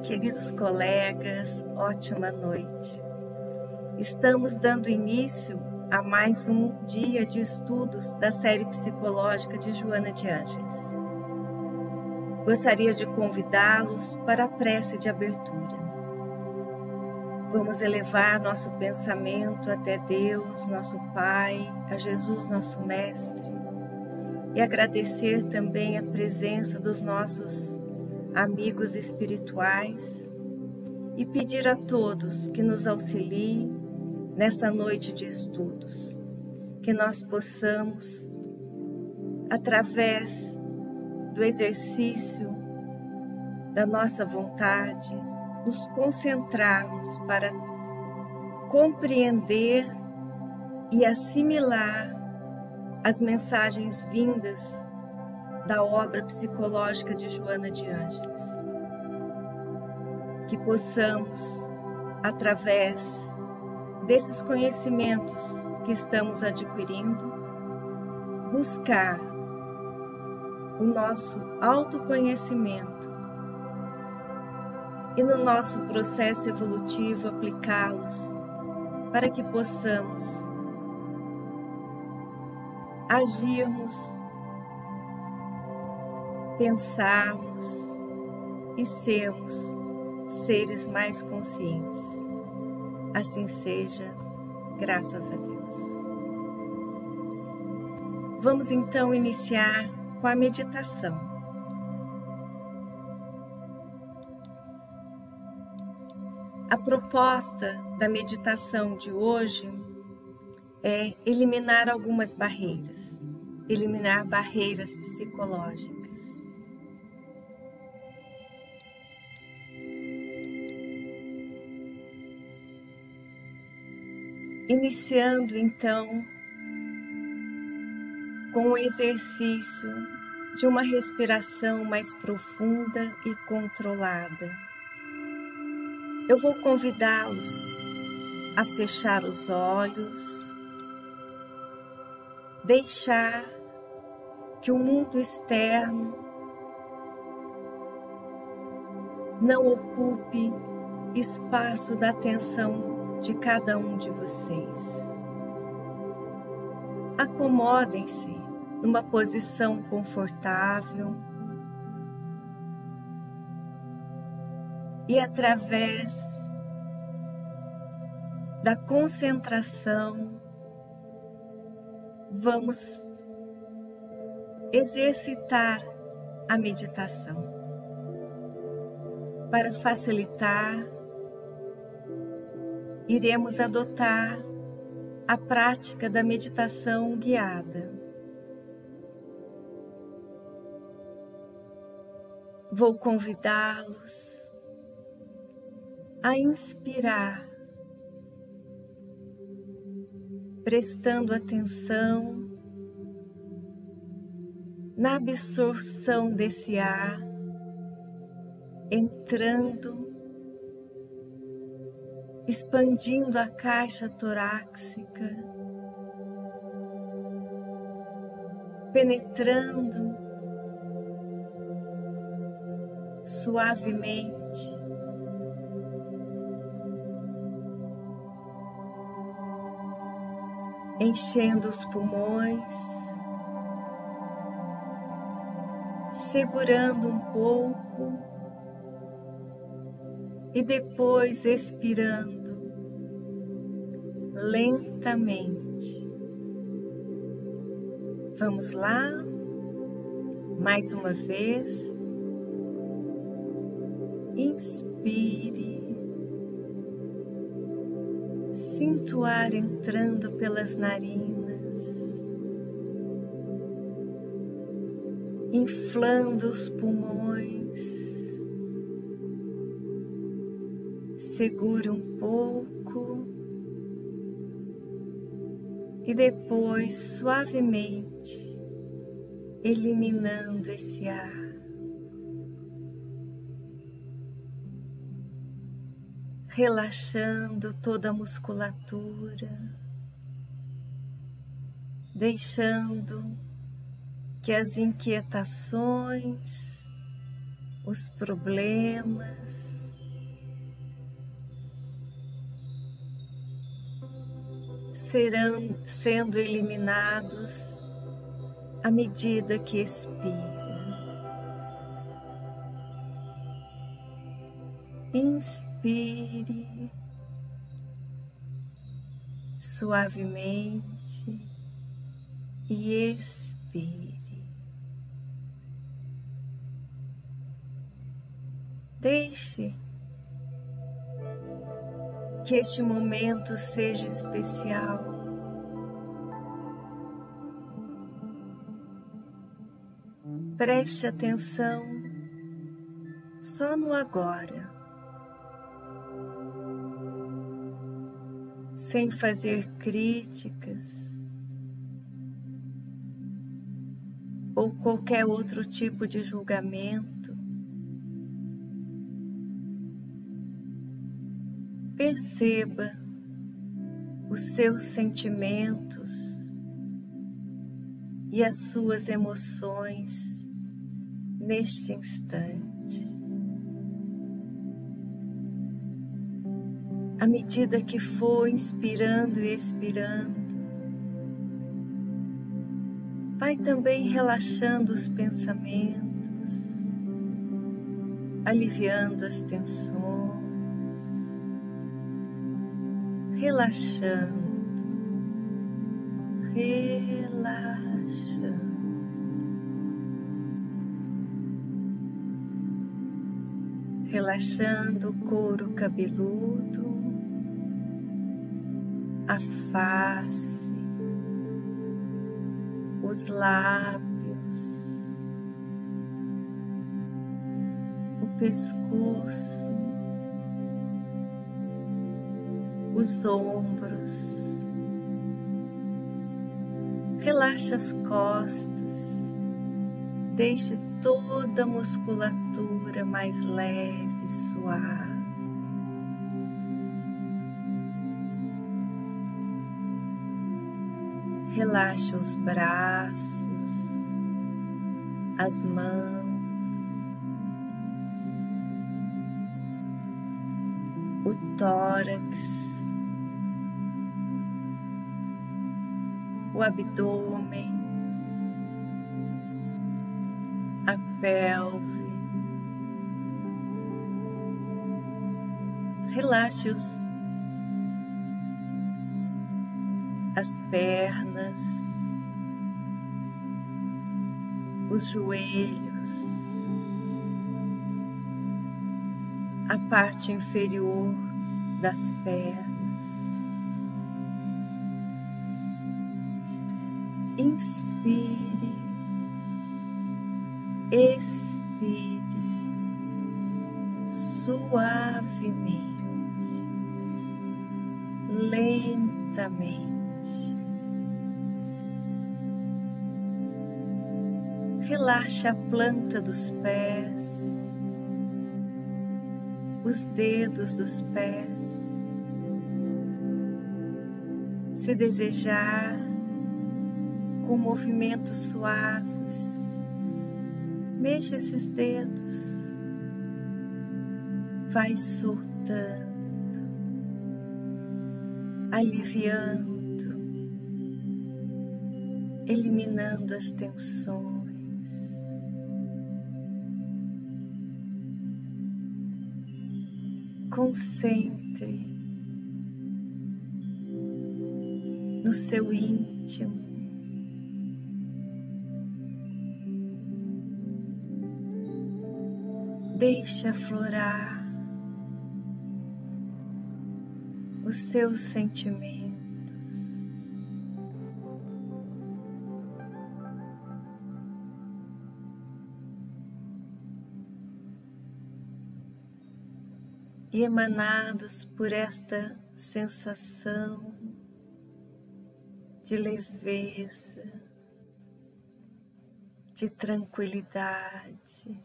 Queridos colegas, ótima noite. Estamos dando início a mais um dia de estudos da série psicológica de Joana de Ângeles. Gostaria de convidá-los para a prece de abertura. Vamos elevar nosso pensamento até Deus, nosso Pai, a Jesus, nosso Mestre, e agradecer também a presença dos nossos amigos espirituais e pedir a todos que nos auxiliem nesta noite de estudos, que nós possamos, através do exercício da nossa vontade, nos concentrarmos para compreender e assimilar as mensagens vindas da obra psicológica de Joana de Ângeles. Que possamos, através desses conhecimentos que estamos adquirindo, buscar o nosso autoconhecimento e no nosso processo evolutivo aplicá-los para que possamos agirmos, pensarmos e sermos seres mais conscientes. Assim seja, graças a Deus. Vamos então iniciar com a meditação. A proposta da meditação de hoje é eliminar algumas barreiras, eliminar barreiras psicológicas. Iniciando então com o exercício de uma respiração mais profunda e controlada. Eu vou convidá-los a fechar os olhos, deixar que o mundo externo não ocupe espaço da atenção de cada um de vocês. Acomodem-se numa posição confortável e, através da concentração, vamos exercitar a meditação. Para facilitar, iremos adotar a prática da meditação guiada. Vou convidá-los a inspirar, prestando atenção na absorção desse ar, entrando, expandindo a caixa torácica, penetrando suavemente, enchendo os pulmões, segurando um pouco e depois expirando lentamente. Vamos lá, mais uma vez. Inspire, sinta o ar entrando pelas narinas, inflando os pulmões. Segure um pouco e depois suavemente eliminando esse ar. Relaxando toda a musculatura, deixando que as inquietações, os problemas serão sendo eliminados à medida que expira. Inspire suavemente e expire. Deixe que este momento seja especial. Preste atenção só no agora, sem fazer críticas ou qualquer outro tipo de julgamento. Perceba os seus sentimentos e as suas emoções neste instante. À medida que for inspirando e expirando, vai também relaxando os pensamentos, aliviando as tensões, relaxando, relaxando. Relaxando o couro cabeludo, a face, os lábios, o pescoço, os ombros. Relaxe as costas, deixe toda a musculatura mais leve, suave. Relaxe os braços, as mãos, o tórax, o abdômen, a pelve. Relaxe as pernas, os joelhos, a parte inferior das pernas. Inspire, expire suavemente, lentamente. Relaxe a planta dos pés, os dedos dos pés. Se desejar, com movimentos suaves, mexa esses dedos, vai soltando, aliviando, eliminando as tensões. Concentre no seu íntimo. Deixe aflorar os seus sentimentos. E emanados por esta sensação de leveza, de tranquilidade,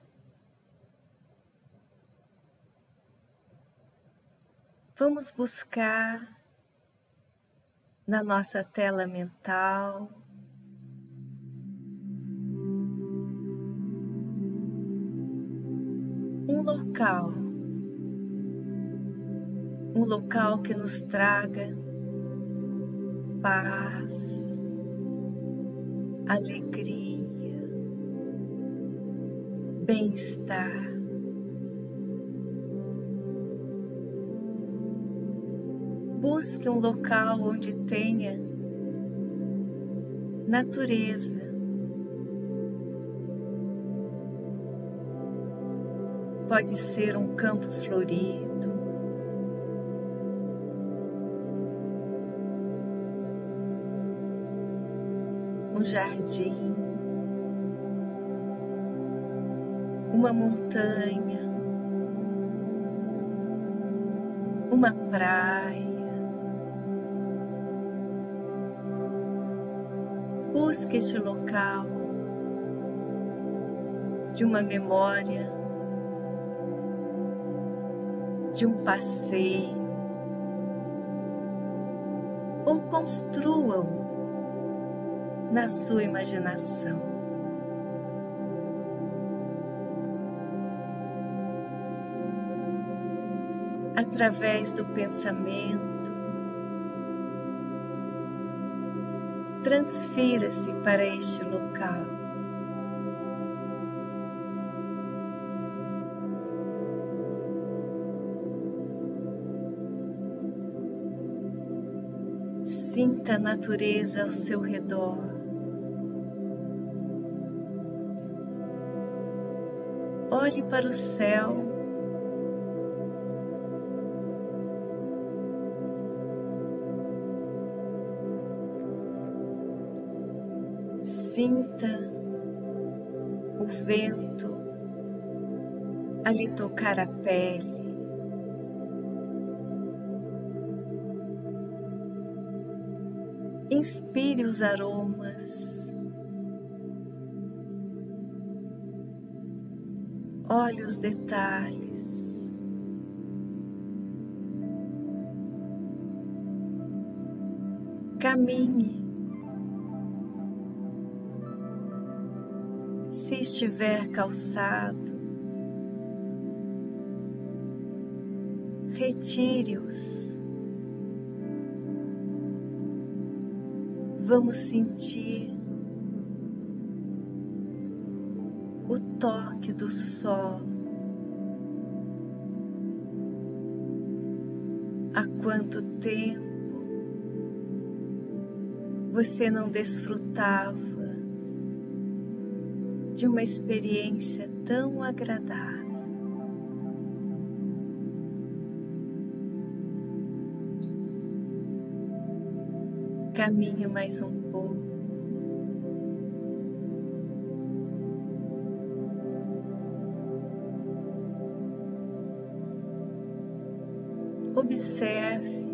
vamos buscar na nossa tela mental um local que nos traga paz, alegria, bem-estar. Busque um local onde tenha natureza. Pode ser um campo florido, um jardim, uma montanha, uma praia. Busque este local de uma memória, de um passeio, ou construam na sua imaginação. Através do pensamento, transfira-se para este local. Sinta a natureza ao seu redor. Olhe para o céu. Sinta o vento a lhe tocar a pele. Inspire os aromas. Olhe os detalhes. Caminhe. Se estiver calçado, retire-os. Vamos sentir o toque do sol. Há quanto tempo você não desfrutava de uma experiência tão agradável? Caminhe mais um pouco. Observe.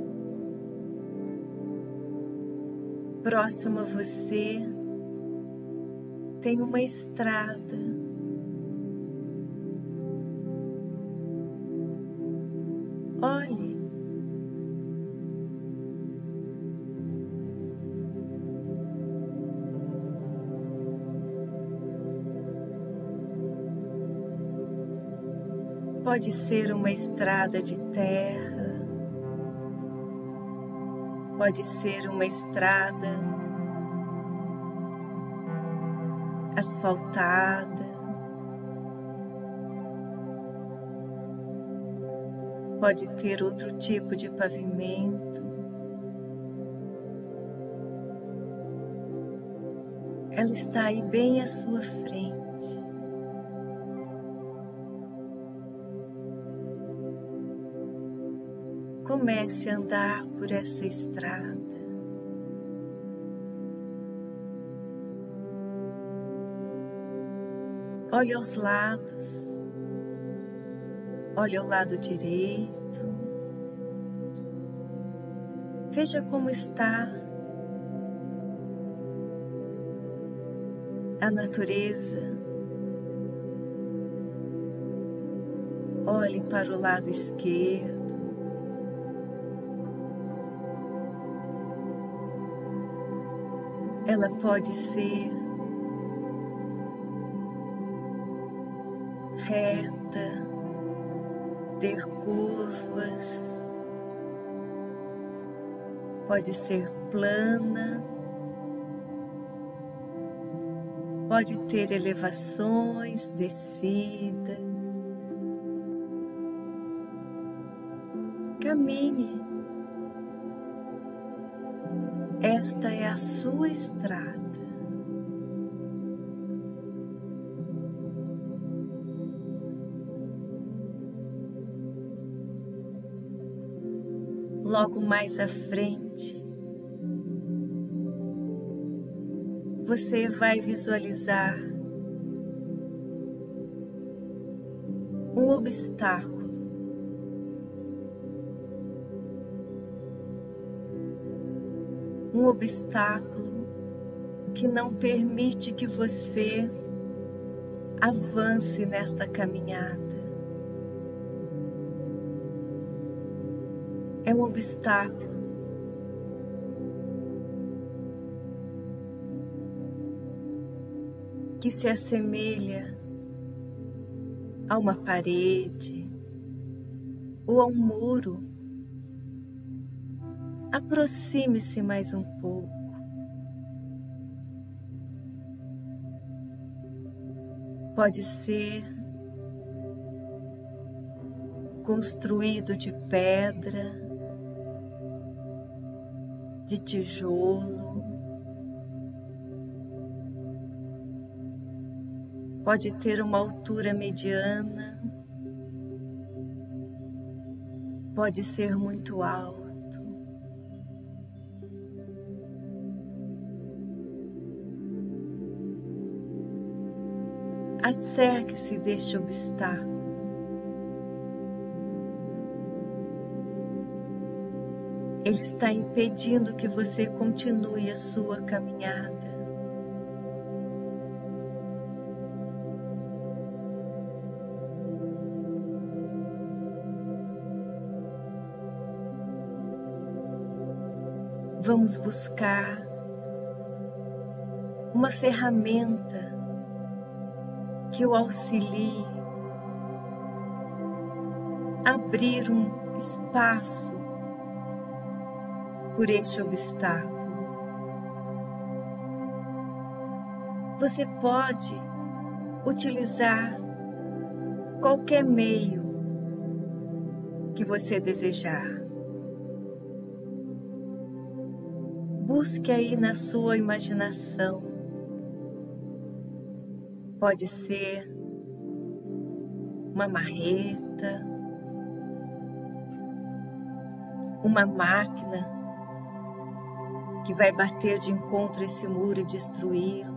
Próximo a você tem uma estrada. Olhe. Pode ser uma estrada de terra, pode ser uma estrada asfaltada, pode ter outro tipo de pavimento. Ela está aí bem à sua frente. Comece a andar por essa estrada. Olhe aos lados. Olhe ao lado direito. Veja como está a natureza. Olhe para o lado esquerdo. Ela pode ser reta, ter curvas, pode ser plana, pode ter elevações, descidas. Caminhe. Esta é a sua estrada. Logo mais à frente, você vai visualizar um obstáculo. Um obstáculo que não permite que você avance nesta caminhada. É um obstáculo que se assemelha a uma parede ou a um muro. Aproxime-se mais um pouco. Pode ser construído de pedra, de tijolo, pode ter uma altura mediana, pode ser muito alto. Acerque-se deste obstáculo. Ele está impedindo que você continue a sua caminhada. Vamos buscar uma ferramenta que o auxilie a abrir um espaço por este obstáculo. Você pode utilizar qualquer meio que você desejar. Busque aí na sua imaginação. Pode ser uma marreta, uma máquina que vai bater de encontro a esse muro e destruí-lo.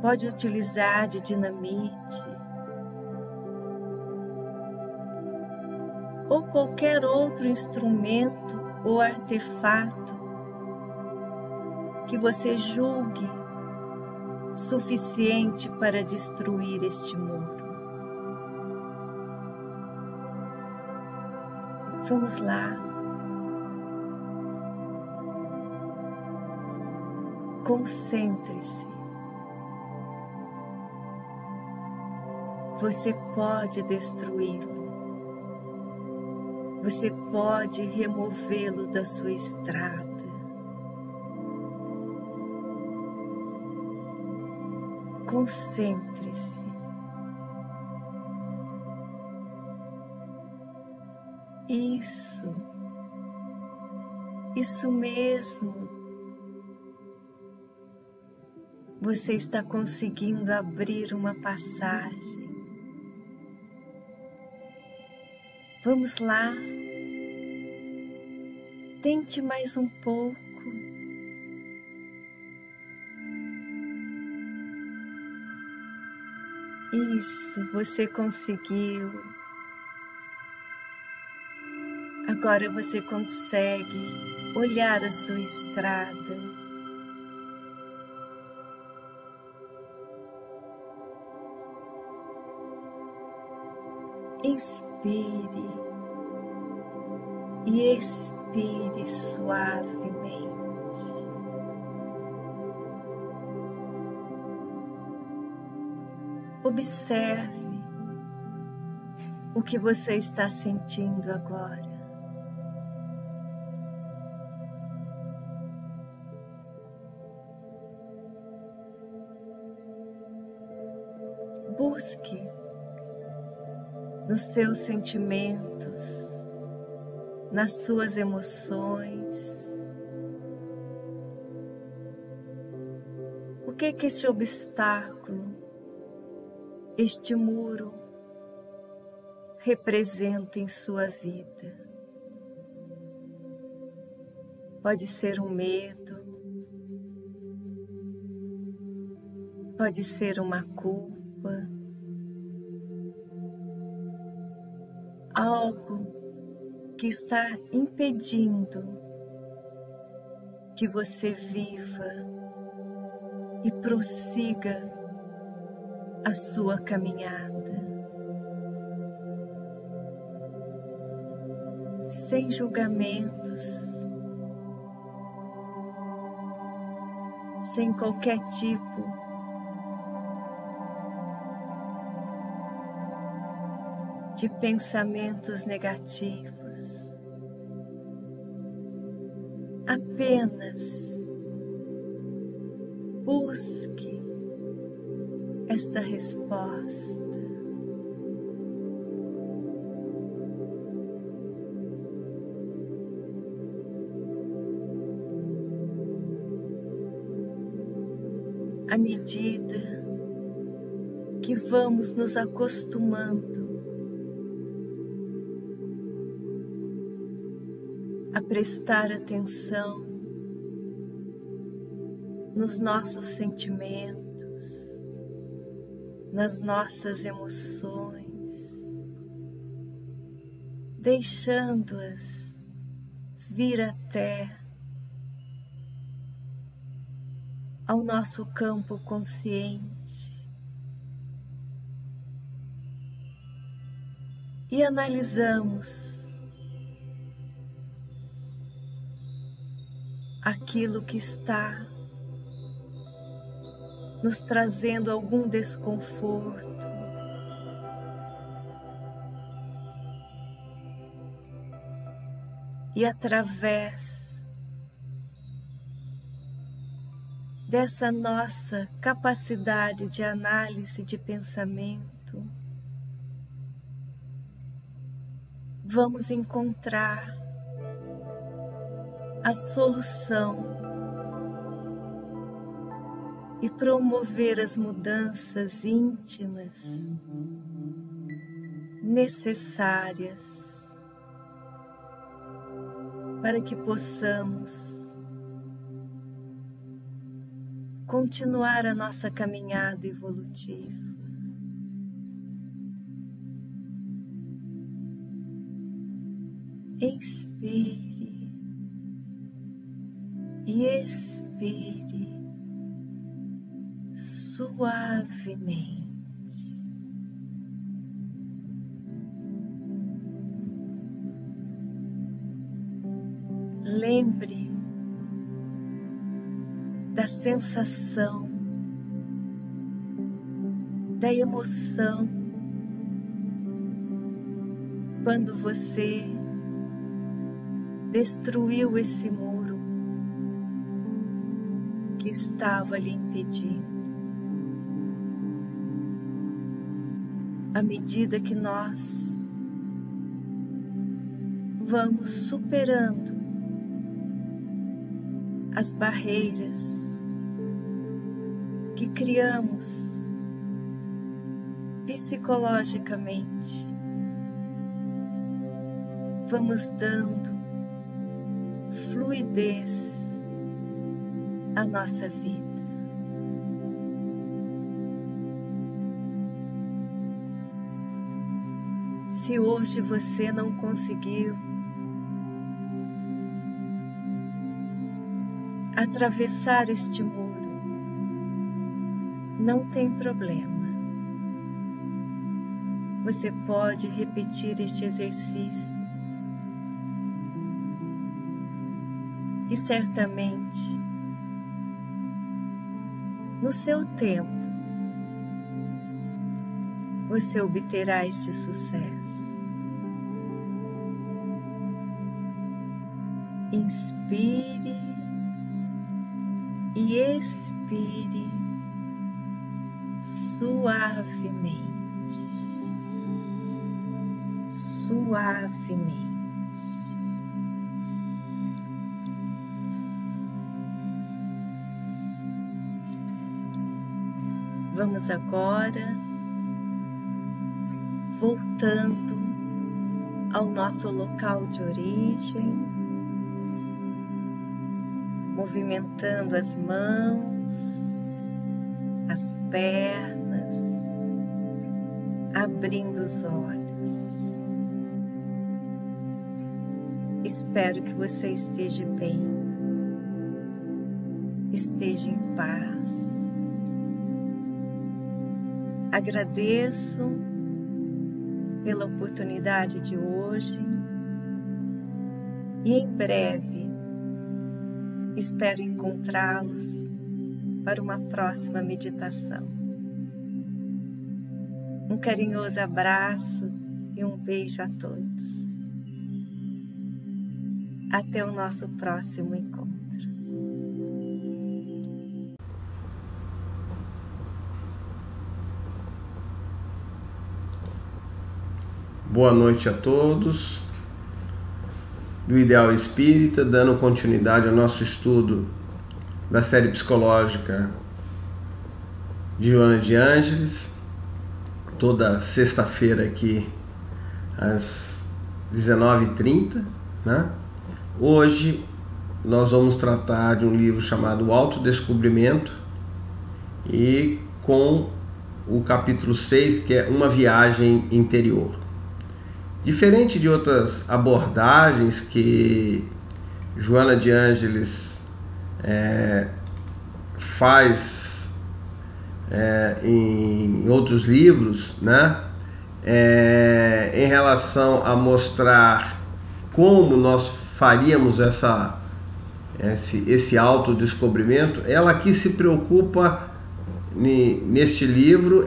Pode utilizar de dinamite ou qualquer outro instrumento ou artefato que você julgue suficiente para destruir este muro. Vamos lá. Concentre-se. Você pode destruí-lo. Você pode removê-lo da sua estrada. Concentre-se. Isso mesmo. Você está conseguindo abrir uma passagem. Vamos lá. Tente mais um pouco. Isso, você conseguiu. Agora você consegue olhar a sua estrada. Inspire e expire suavemente. Observe o que você está sentindo agora. Busque nos seus sentimentos, nas suas emoções. O que esse obstáculo, este muro, representa em sua vida? Pode ser um medo, pode ser uma culpa, algo que está impedindo que você viva e prossiga a sua caminhada, sem julgamentos, sem qualquer tipo de pensamentos negativos. Apenas busque esta resposta. À medida que vamos nos acostumando a prestar atenção nos nossos sentimentos, nas nossas emoções, deixando-as vir até ao nosso campo consciente e analisamos aquilo que está nos trazendo algum desconforto, e através dessa nossa capacidade de análise de pensamento, vamos encontrar a solução e promover as mudanças íntimas necessárias para que possamos continuar a nossa caminhada evolutiva. Inspire e expire suavemente. Lembre da sensação, da emoção, quando você destruiu esse muro que estava lhe impedindo. À medida que nós vamos superando as barreiras que criamos psicologicamente, vamos dando fluidez à nossa vida. Se hoje você não conseguiu atravessar este muro, não tem problema. Você pode repetir este exercício e certamente, no seu tempo, você obterá este sucesso. Inspire e expire suavemente, suavemente. Vamos agora voltando ao nosso local de origem, movimentando as mãos, as pernas, abrindo os olhos. Espero que você esteja bem, esteja em paz. Agradeço pela oportunidade de hoje e em breve espero encontrá-los para uma próxima meditação. Um carinhoso abraço e um beijo a todos. Até o nosso próximo encontro. Boa noite a todos do Ideal Espírita, dando continuidade ao nosso estudo da série psicológica de Joana de Ângeles, toda sexta-feira aqui às 19h30, né? Hoje nós vamos tratar de um livro chamado Autodescobrimento e com o capítulo 6, que é Uma Viagem Interior. Diferente de outras abordagens que Joana de Ângeles faz em outros livros, né? Em relação a mostrar como nós faríamos esse autodescobrimento, ela aqui se preocupa neste livro,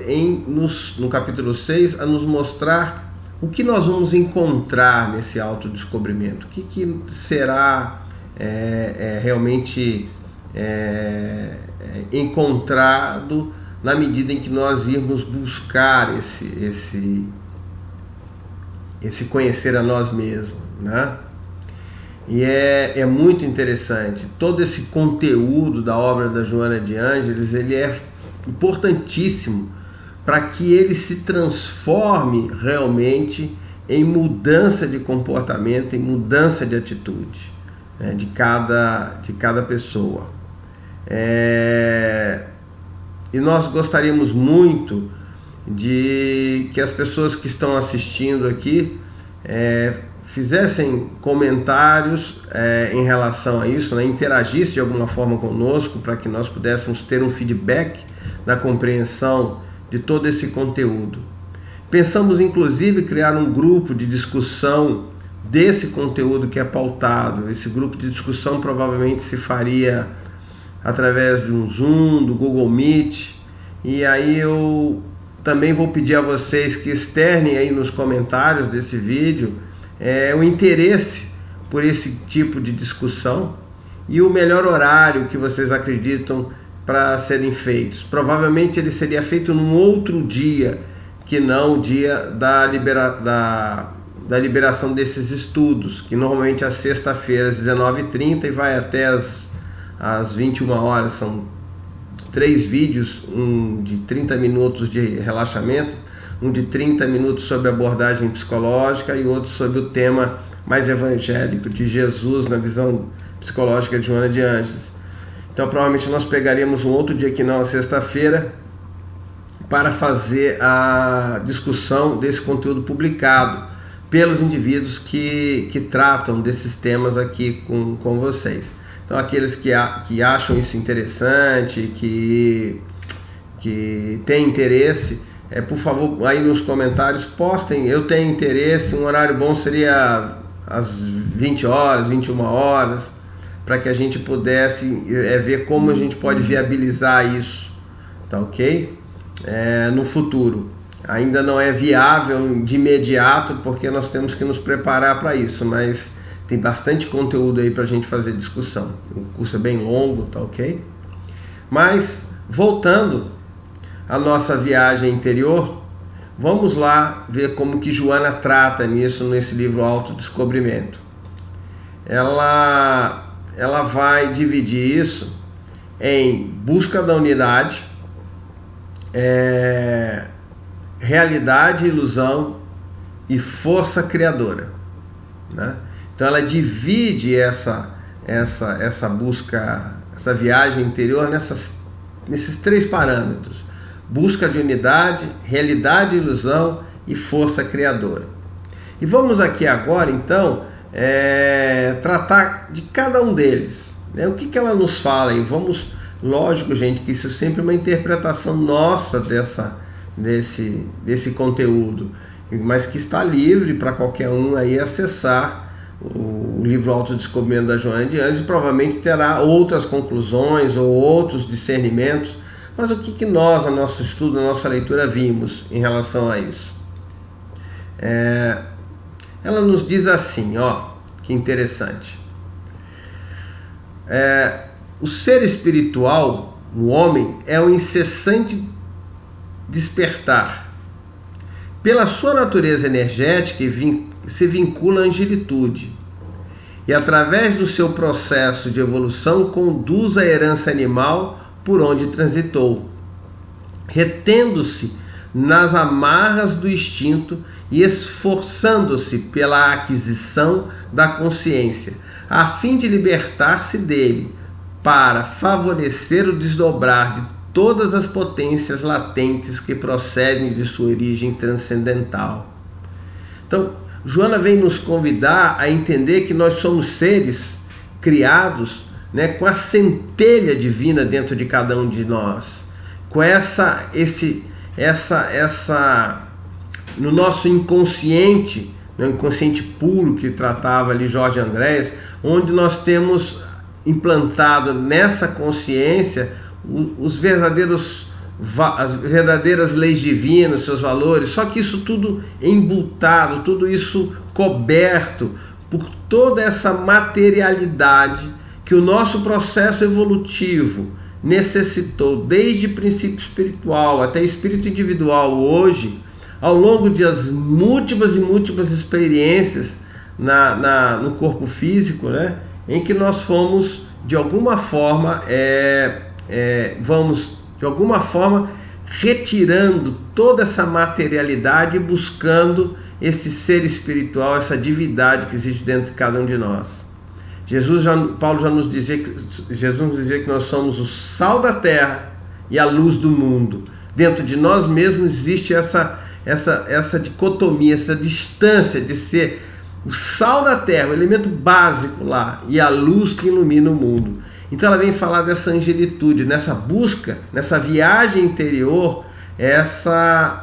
no capítulo 6, a nos mostrar o que nós vamos encontrar nesse autodescobrimento, o que será realmente encontrado na medida em que nós irmos buscar esse conhecer a nós mesmos, né? E é muito interessante, todo esse conteúdo da obra da Joana de Ângeles, ele é importantíssimo para que ele se transforme realmente em mudança de comportamento, em mudança de atitude, né, de cada pessoa. E nós gostaríamos muito de que as pessoas que estão assistindo aqui fizessem comentários em relação a isso, né, interagissem de alguma forma conosco para que nós pudéssemos ter um feedback da compreensão de todo esse conteúdo. Pensamos inclusive criar um grupo de discussão desse conteúdo que é pautado. Esse grupo de discussão provavelmente se faria através de um Zoom, do Google Meet, e aí eu também vou pedir a vocês que externem aí nos comentários desse vídeo o interesse por esse tipo de discussão e o melhor horário que vocês acreditam para serem feitos. Provavelmente ele seria feito num outro dia que não o dia da liberação desses estudos, que normalmente é às sexta-feiras, às 19h30, e vai até às 21 horas. São 3 vídeos, um de 30 minutos de relaxamento, um de 30 minutos sobre abordagem psicológica e outro sobre o tema mais evangélico de Jesus na visão psicológica de Joana de Ângeles. Então provavelmente nós pegaríamos um outro dia que não a sexta-feira para fazer a discussão desse conteúdo publicado pelos indivíduos que tratam desses temas aqui com vocês. Então aqueles que acham isso interessante, que têm interesse, por favor, aí nos comentários postem, eu tenho interesse, um horário bom seria às 20 horas, 21 horas, para que a gente pudesse ver como a gente pode viabilizar isso, tá ok? No futuro. Ainda não é viável de imediato, porque nós temos que nos preparar para isso, mas tem bastante conteúdo aí para a gente fazer discussão. O curso é bem longo, tá ok? Mas, voltando a nossa viagem interior? Vamos lá ver como que Joana trata nisso nesse livro Autodescobrimento. Ela vai dividir isso em busca da unidade, realidade e ilusão e força criadora, né? Então ela divide essa busca, essa viagem interior nesses 3 parâmetros: busca de unidade, realidade e ilusão e força criadora. E vamos aqui agora então tratar de cada um deles, né? O que ela nos fala? E vamos, lógico, gente, que isso é sempre uma interpretação nossa desse conteúdo, mas que está livre para qualquer um aí acessar o livro Autodescobrimento da Joana de Anjos, e provavelmente terá outras conclusões ou outros discernimentos. Mas o que nós, no nosso estudo, na nossa leitura, vimos em relação a isso? Ela nos diz assim, ó, que interessante. O ser espiritual, o homem, é um incessante despertar. Pela sua natureza energética, se vincula à angelitude. E através do seu processo de evolução, conduz a herança animal por onde transitou, retendo-se nas amarras do instinto e esforçando-se pela aquisição da consciência, a fim de libertar-se dele, para favorecer o desdobrar de todas as potências latentes que procedem de sua origem transcendental. Então, Joana vem nos convidar a entender que nós somos seres criados, né, com a centelha divina dentro de cada um de nós, com no nosso inconsciente, no inconsciente puro que tratava ali Jorge Andrés, onde nós temos implantado nessa consciência as verdadeiras leis divinas, seus valores, só que isso tudo embutado, tudo isso coberto por toda essa materialidade que o nosso processo evolutivo necessitou, desde princípio espiritual até espírito individual hoje, ao longo de as múltiplas experiências no corpo físico, né, em que nós fomos, de alguma forma, retirando toda essa materialidade e buscando esse ser espiritual, essa divindade que existe dentro de cada um de nós. Paulo já nos dizia que nós somos o sal da terra e a luz do mundo. Dentro de nós mesmos existe essa dicotomia, essa distância de ser o sal da terra, o elemento básico lá, e a luz que ilumina o mundo. Então ela vem falar dessa angelitude, nessa busca, nessa viagem interior,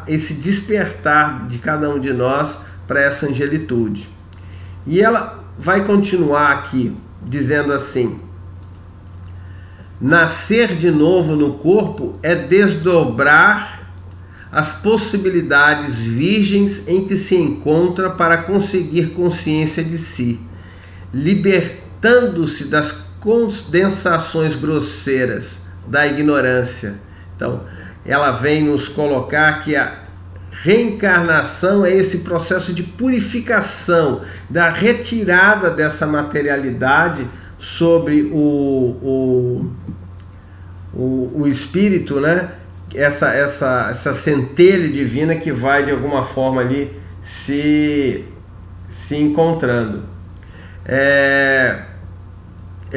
esse despertar de cada um de nós para essa angelitude. E ela vai continuar aqui dizendo assim: nascer de novo no corpo é desdobrar as possibilidades virgens em que se encontra para conseguir consciência de si, libertando-se das condensações grosseiras da ignorância. Então, ela vem nos colocar que a reencarnação é esse processo de purificação, da retirada dessa materialidade sobre o espírito, né? Essa centelha divina que vai de alguma forma ali se encontrando. É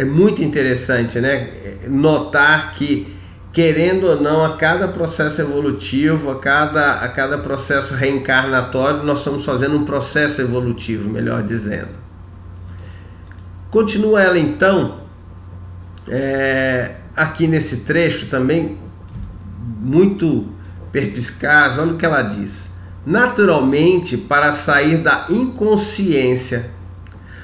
muito interessante, né, notar que, querendo ou não, a cada processo evolutivo, a cada processo reencarnatório, nós estamos fazendo um processo evolutivo, melhor dizendo. Continua ela então, aqui nesse trecho também, muito perspicaz. Olha o que ela diz: naturalmente, para sair da inconsciência,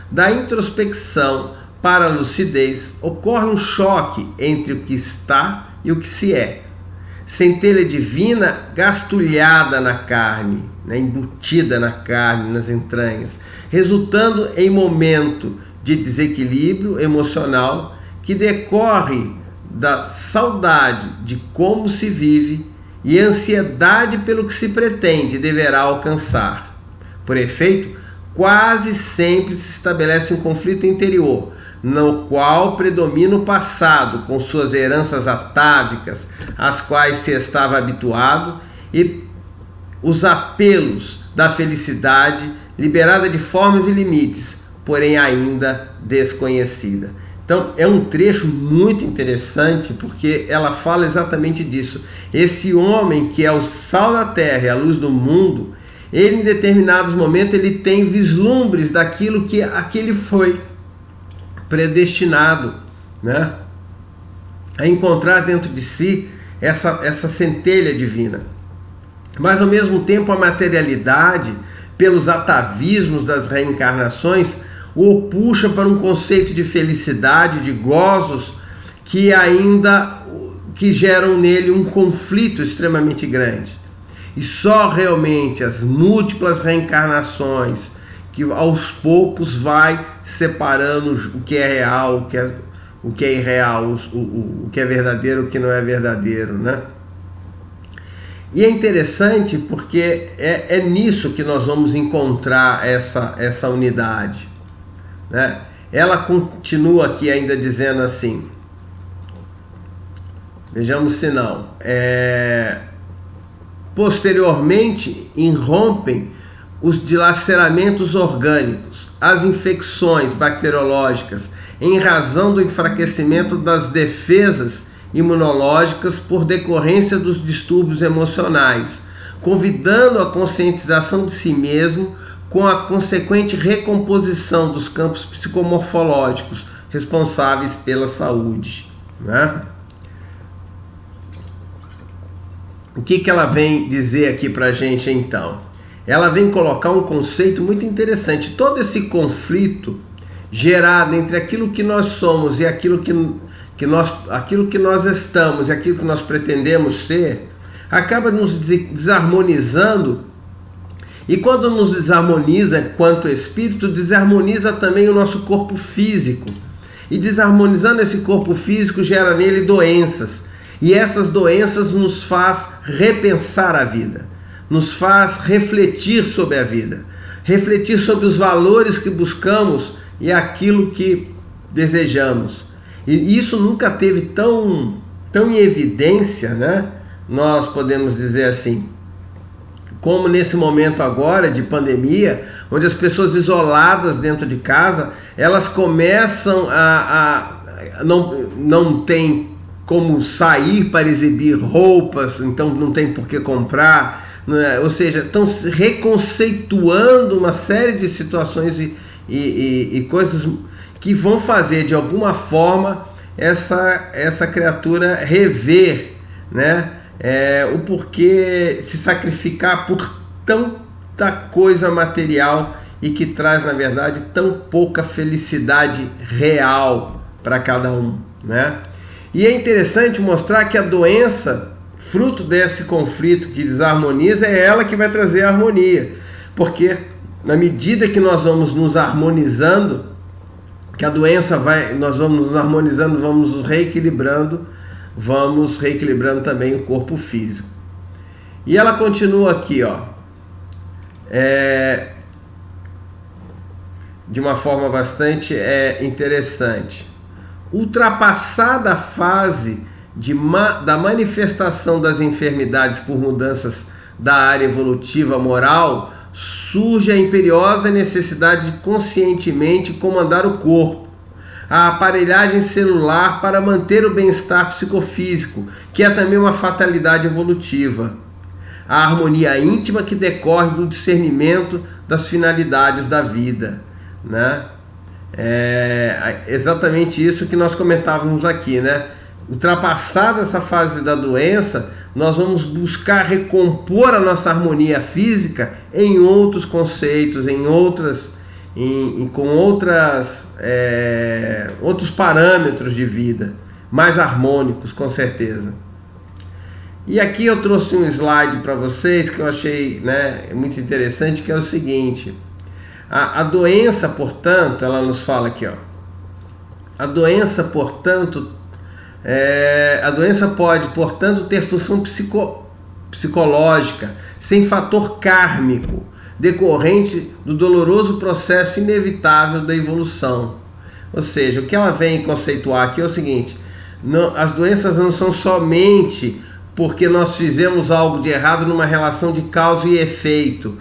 da introspecção para a lucidez, ocorre um choque entre o que está e o que se é. Centelha divina gastulhada na carne, né, embutida na carne, nas entranhas, resultando em momento de desequilíbrio emocional que decorre da saudade de como se vive e ansiedade pelo que se pretende e deverá alcançar. Por efeito, quase sempre se estabelece um conflito interior, no qual predomina o passado, com suas heranças atávicas, às quais se estava habituado, e os apelos da felicidade, liberada de formas e limites, porém ainda desconhecida. Então é um trecho muito interessante, porque ela fala exatamente disso. Esse homem que é o sal da terra e a luz do mundo, ele em determinados momentos ele tem vislumbres daquilo que aquele foi predestinado, né, a encontrar dentro de si essa centelha divina. Mas ao mesmo tempo a materialidade, pelos atavismos das reencarnações, o puxa para um conceito de felicidade, de gozos, que geram nele um conflito extremamente grande. E só realmente as múltiplas reencarnações, que aos poucos vai separando o que é real, o que é irreal, o que é verdadeiro, o que não é verdadeiro, né? E é interessante porque é nisso que nós vamos encontrar essa unidade, né? Ela continua aqui ainda dizendo assim, vejamos se não, posteriormente irrompem os dilaceramentos orgânicos, as infecções bacteriológicas, em razão do enfraquecimento das defesas imunológicas por decorrência dos distúrbios emocionais, convidando a conscientização de si mesmo com a consequente recomposição dos campos psicomorfológicos responsáveis pela saúde, né? O que ela vem dizer aqui para a gente então? Ela vem colocar um conceito muito interessante. Todo esse conflito gerado entre aquilo que nós somos e aquilo que nós estamos e aquilo que nós pretendemos ser, acaba nos desarmonizando, e quando nos desarmoniza quanto espírito, desarmoniza também o nosso corpo físico, e desarmonizando esse corpo físico gera nele doenças, e essas doenças nos faz repensar a vida, nos faz refletir sobre a vida, refletir sobre os valores que buscamos e aquilo que desejamos. E isso nunca teve tão em evidência, né? Nós podemos dizer assim, como nesse momento agora de pandemia, onde as pessoas isoladas dentro de casa, elas começam não tem como sair para exibir roupas, então não tem por que comprar, né? Ou seja, estão reconceituando uma série de situações e coisas que vão fazer de alguma forma essa criatura rever, né, o porquê se sacrificar por tanta coisa material e que traz na verdade tão pouca felicidade real para cada um, né? E é interessante mostrar que a doença, fruto desse conflito que desarmoniza, é ela que vai trazer a harmonia, porque na medida que nós vamos nos harmonizando, que a doença nós vamos nos harmonizando, vamos nos reequilibrando também o corpo físico. E ela continua aqui, ó, de uma forma bastante interessante. Ultrapassada a fase da manifestação das enfermidades por mudanças da área evolutiva moral, surge a imperiosa necessidade de conscientemente comandar o corpo, a aparelhagem celular para manter o bem-estar psicofísico, que é também uma fatalidade evolutiva, a harmonia íntima que decorre do discernimento das finalidades da vida, né? É exatamente isso que nós comentávamos aqui, né? Ultrapassada essa fase da doença, nós vamos buscar recompor a nossa harmonia física em outros conceitos, com outros parâmetros de vida, mais harmônicos, com certeza. E aqui eu trouxe um slide para vocês que eu achei, né, muito interessante, que é o seguinte: a doença, portanto, ela nos fala aqui, ó, a doença pode, portanto, ter função psicológica, sem fator kármico, decorrente do doloroso processo inevitável da evolução. Ou seja, o que ela vem conceituar aqui é o seguinte: as doenças não são somente porque nós fizemos algo de errado numa relação de causa e efeito,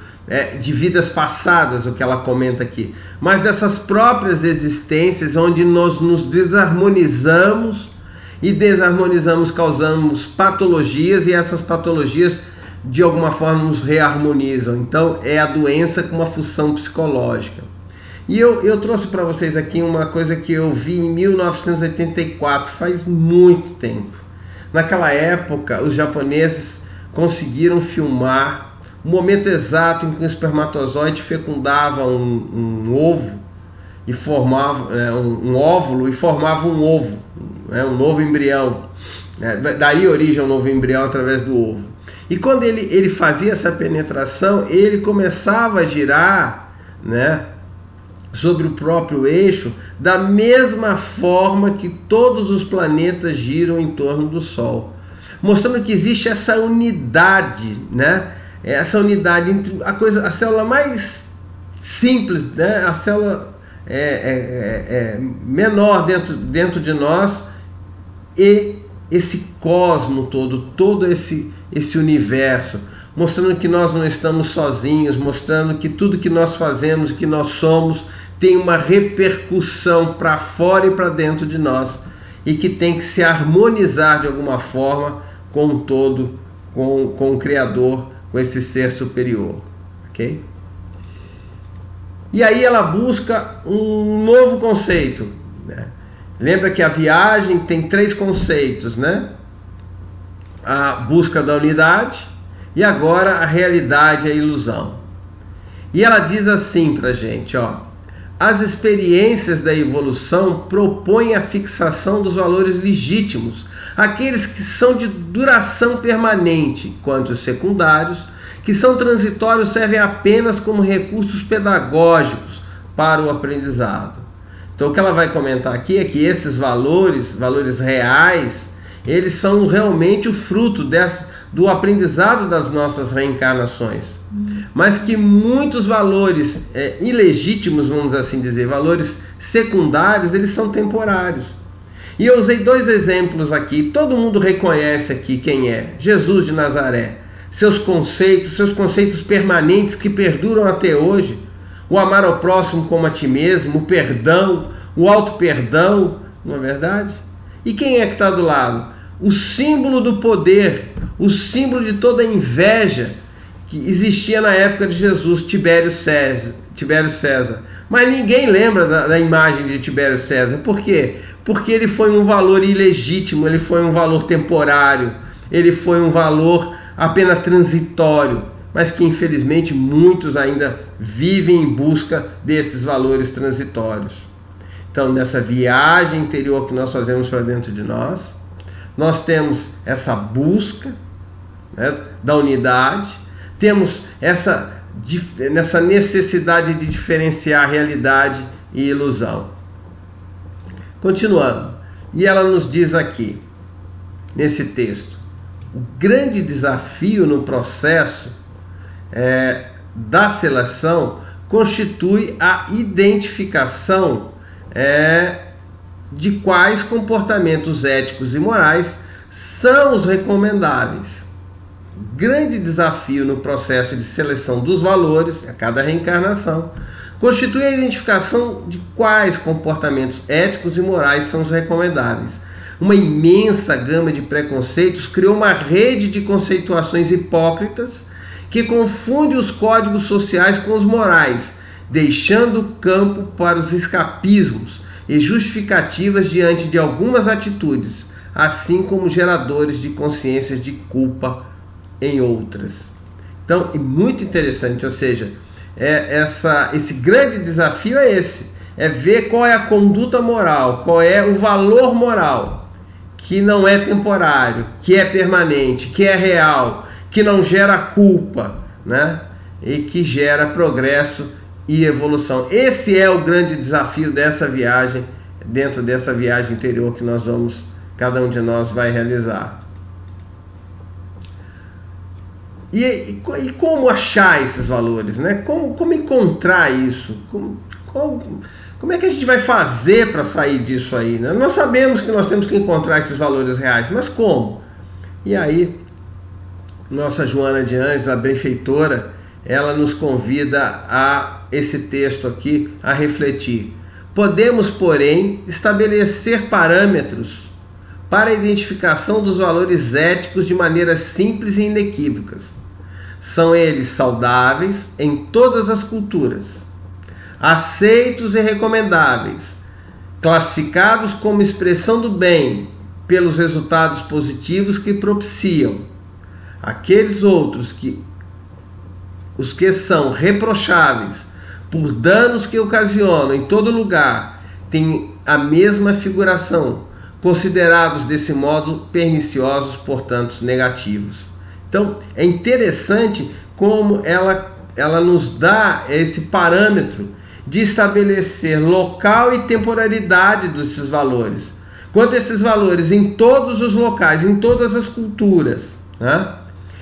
de vidas passadas, o que ela comenta aqui, mas dessas próprias existências onde nós nos desarmonizamos e desarmonizamos, causamos patologias, e essas patologias de alguma forma nos reharmonizam. Então é a doença com uma função psicológica. E eu trouxe para vocês aqui uma coisa que eu vi em 1984, faz muito tempo. Naquela época, os japoneses conseguiram filmar o momento exato em que o espermatozoide fecundava um ovo e formava um óvulo e formava um ovo, um novo embrião. Daria origem ao novo embrião através do ovo. E quando ele fazia essa penetração, ele começava a girar, sobre o próprio eixo, da mesma forma que todos os planetas giram em torno do Sol, mostrando que existe essa unidade, essa unidade entre a célula mais simples, a célula menor dentro de nós, e esse cosmo todo esse universo, mostrando que nós não estamos sozinhos, mostrando que tudo que nós fazemos, que nós somos, tem uma repercussão para fora e para dentro de nós, e que tem que se harmonizar de alguma forma com o todo, com o Criador, com esse ser superior, ok? E aí ela busca um novo conceito, Lembra que a viagem tem 3 conceitos, A busca da unidade, e agora a realidade e a ilusão. E ela diz assim para a gente, as experiências da evolução propõem a fixação dos valores legítimos, aqueles que são de duração permanente, quanto os secundários, que são transitórios, servem apenas como recursos pedagógicos para o aprendizado. Então o que ela vai comentar aqui é que esses valores reais, eles são realmente o fruto do aprendizado das nossas reencarnações, mas que muitos valores ilegítimos, vamos assim dizer, valores secundários, eles são temporários. E eu usei 2 exemplos aqui, todo mundo reconhece aqui quem é: Jesus de Nazaré, seus conceitos permanentes que perduram até hoje, o amar ao próximo como a ti mesmo, o perdão, o auto-perdão, não é verdade? E quem é que está do lado? O símbolo do poder, o símbolo de toda a inveja que existia na época de Jesus, Tibério César. Mas ninguém lembra da imagem de Tibério César. Por quê? Porque ele foi um valor ilegítimo, ele foi um valor temporário, ele foi um valor apenas transitório, mas que infelizmente muitos ainda vivem em busca desses valores transitórios. Então, nessa viagem interior que nós fazemos para dentro de nós, nós temos essa busca da unidade, temos nessa necessidade de diferenciar realidade e ilusão. Continuando, e ela nos diz aqui, nesse texto, o grande desafio no processo da seleção constitui a identificação de quais comportamentos éticos e morais são os recomendáveis. O grande desafio no processo de seleção dos valores, a cada reencarnação, constitui a identificação de quais comportamentos éticos e morais são os recomendáveis. Uma imensa gama de preconceitos criou uma rede de conceituações hipócritas que confunde os códigos sociais com os morais, deixando campo para os escapismos e justificativas diante de algumas atitudes, assim como geradores de consciências de culpa em outras. Então, é muito interessante, ou seja, esse grande desafio é ver qual é a conduta moral, qual é o valor moral, que não é temporário, que é permanente, que é real, que não gera culpa, e que gera progresso e evolução. Esse é o grande desafio dessa viagem, dentro dessa viagem interior que cada um de nós vai realizar. E como achar esses valores, né? Como encontrar isso? Como é que a gente vai fazer para sair disso aí, né? Nós sabemos que nós temos que encontrar esses valores reais, mas como? E aí, nossa Joana de Anjos, a benfeitora, ela nos convida a esse texto aqui a refletir. Podemos, porém, estabelecer parâmetros para a identificação dos valores éticos de maneira simples e inequívocas. São eles saudáveis em todas as culturas, aceitos e recomendáveis, classificados como expressão do bem pelos resultados positivos que propiciam. Aqueles outros os que são reprocháveis por danos que ocasionam em todo lugar têm a mesma figuração, considerados desse modo perniciosos, portanto negativos. Então é interessante como ela nos dá esse parâmetro de estabelecer local e temporalidade desses valores. Quanto a esses valores em todos os locais, em todas as culturas, né?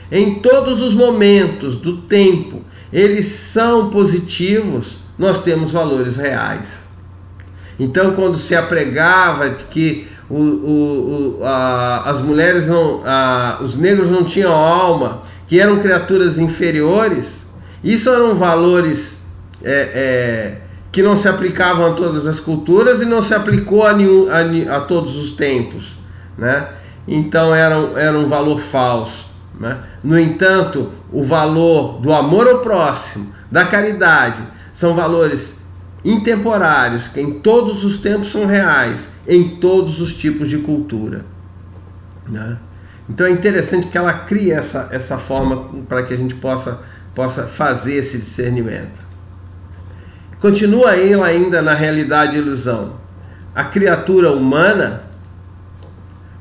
Em todos os momentos do tempo, eles são positivos, nós temos valores reais. Então, quando se apregava que as mulheres os negros não tinham alma, que eram criaturas inferiores, isso eram valores que não se aplicavam a todas as culturas e não se aplicou a todos os tempos, né? Então era um valor falso, né? No entanto, o valor do amor ao próximo, da caridade, são valores intemporários, que em todos os tempos são reais, em todos os tipos de cultura, né? Então é interessante que ela crie essa forma para que a gente possa fazer esse discernimento. Continua ela ainda na realidade e ilusão. A criatura humana,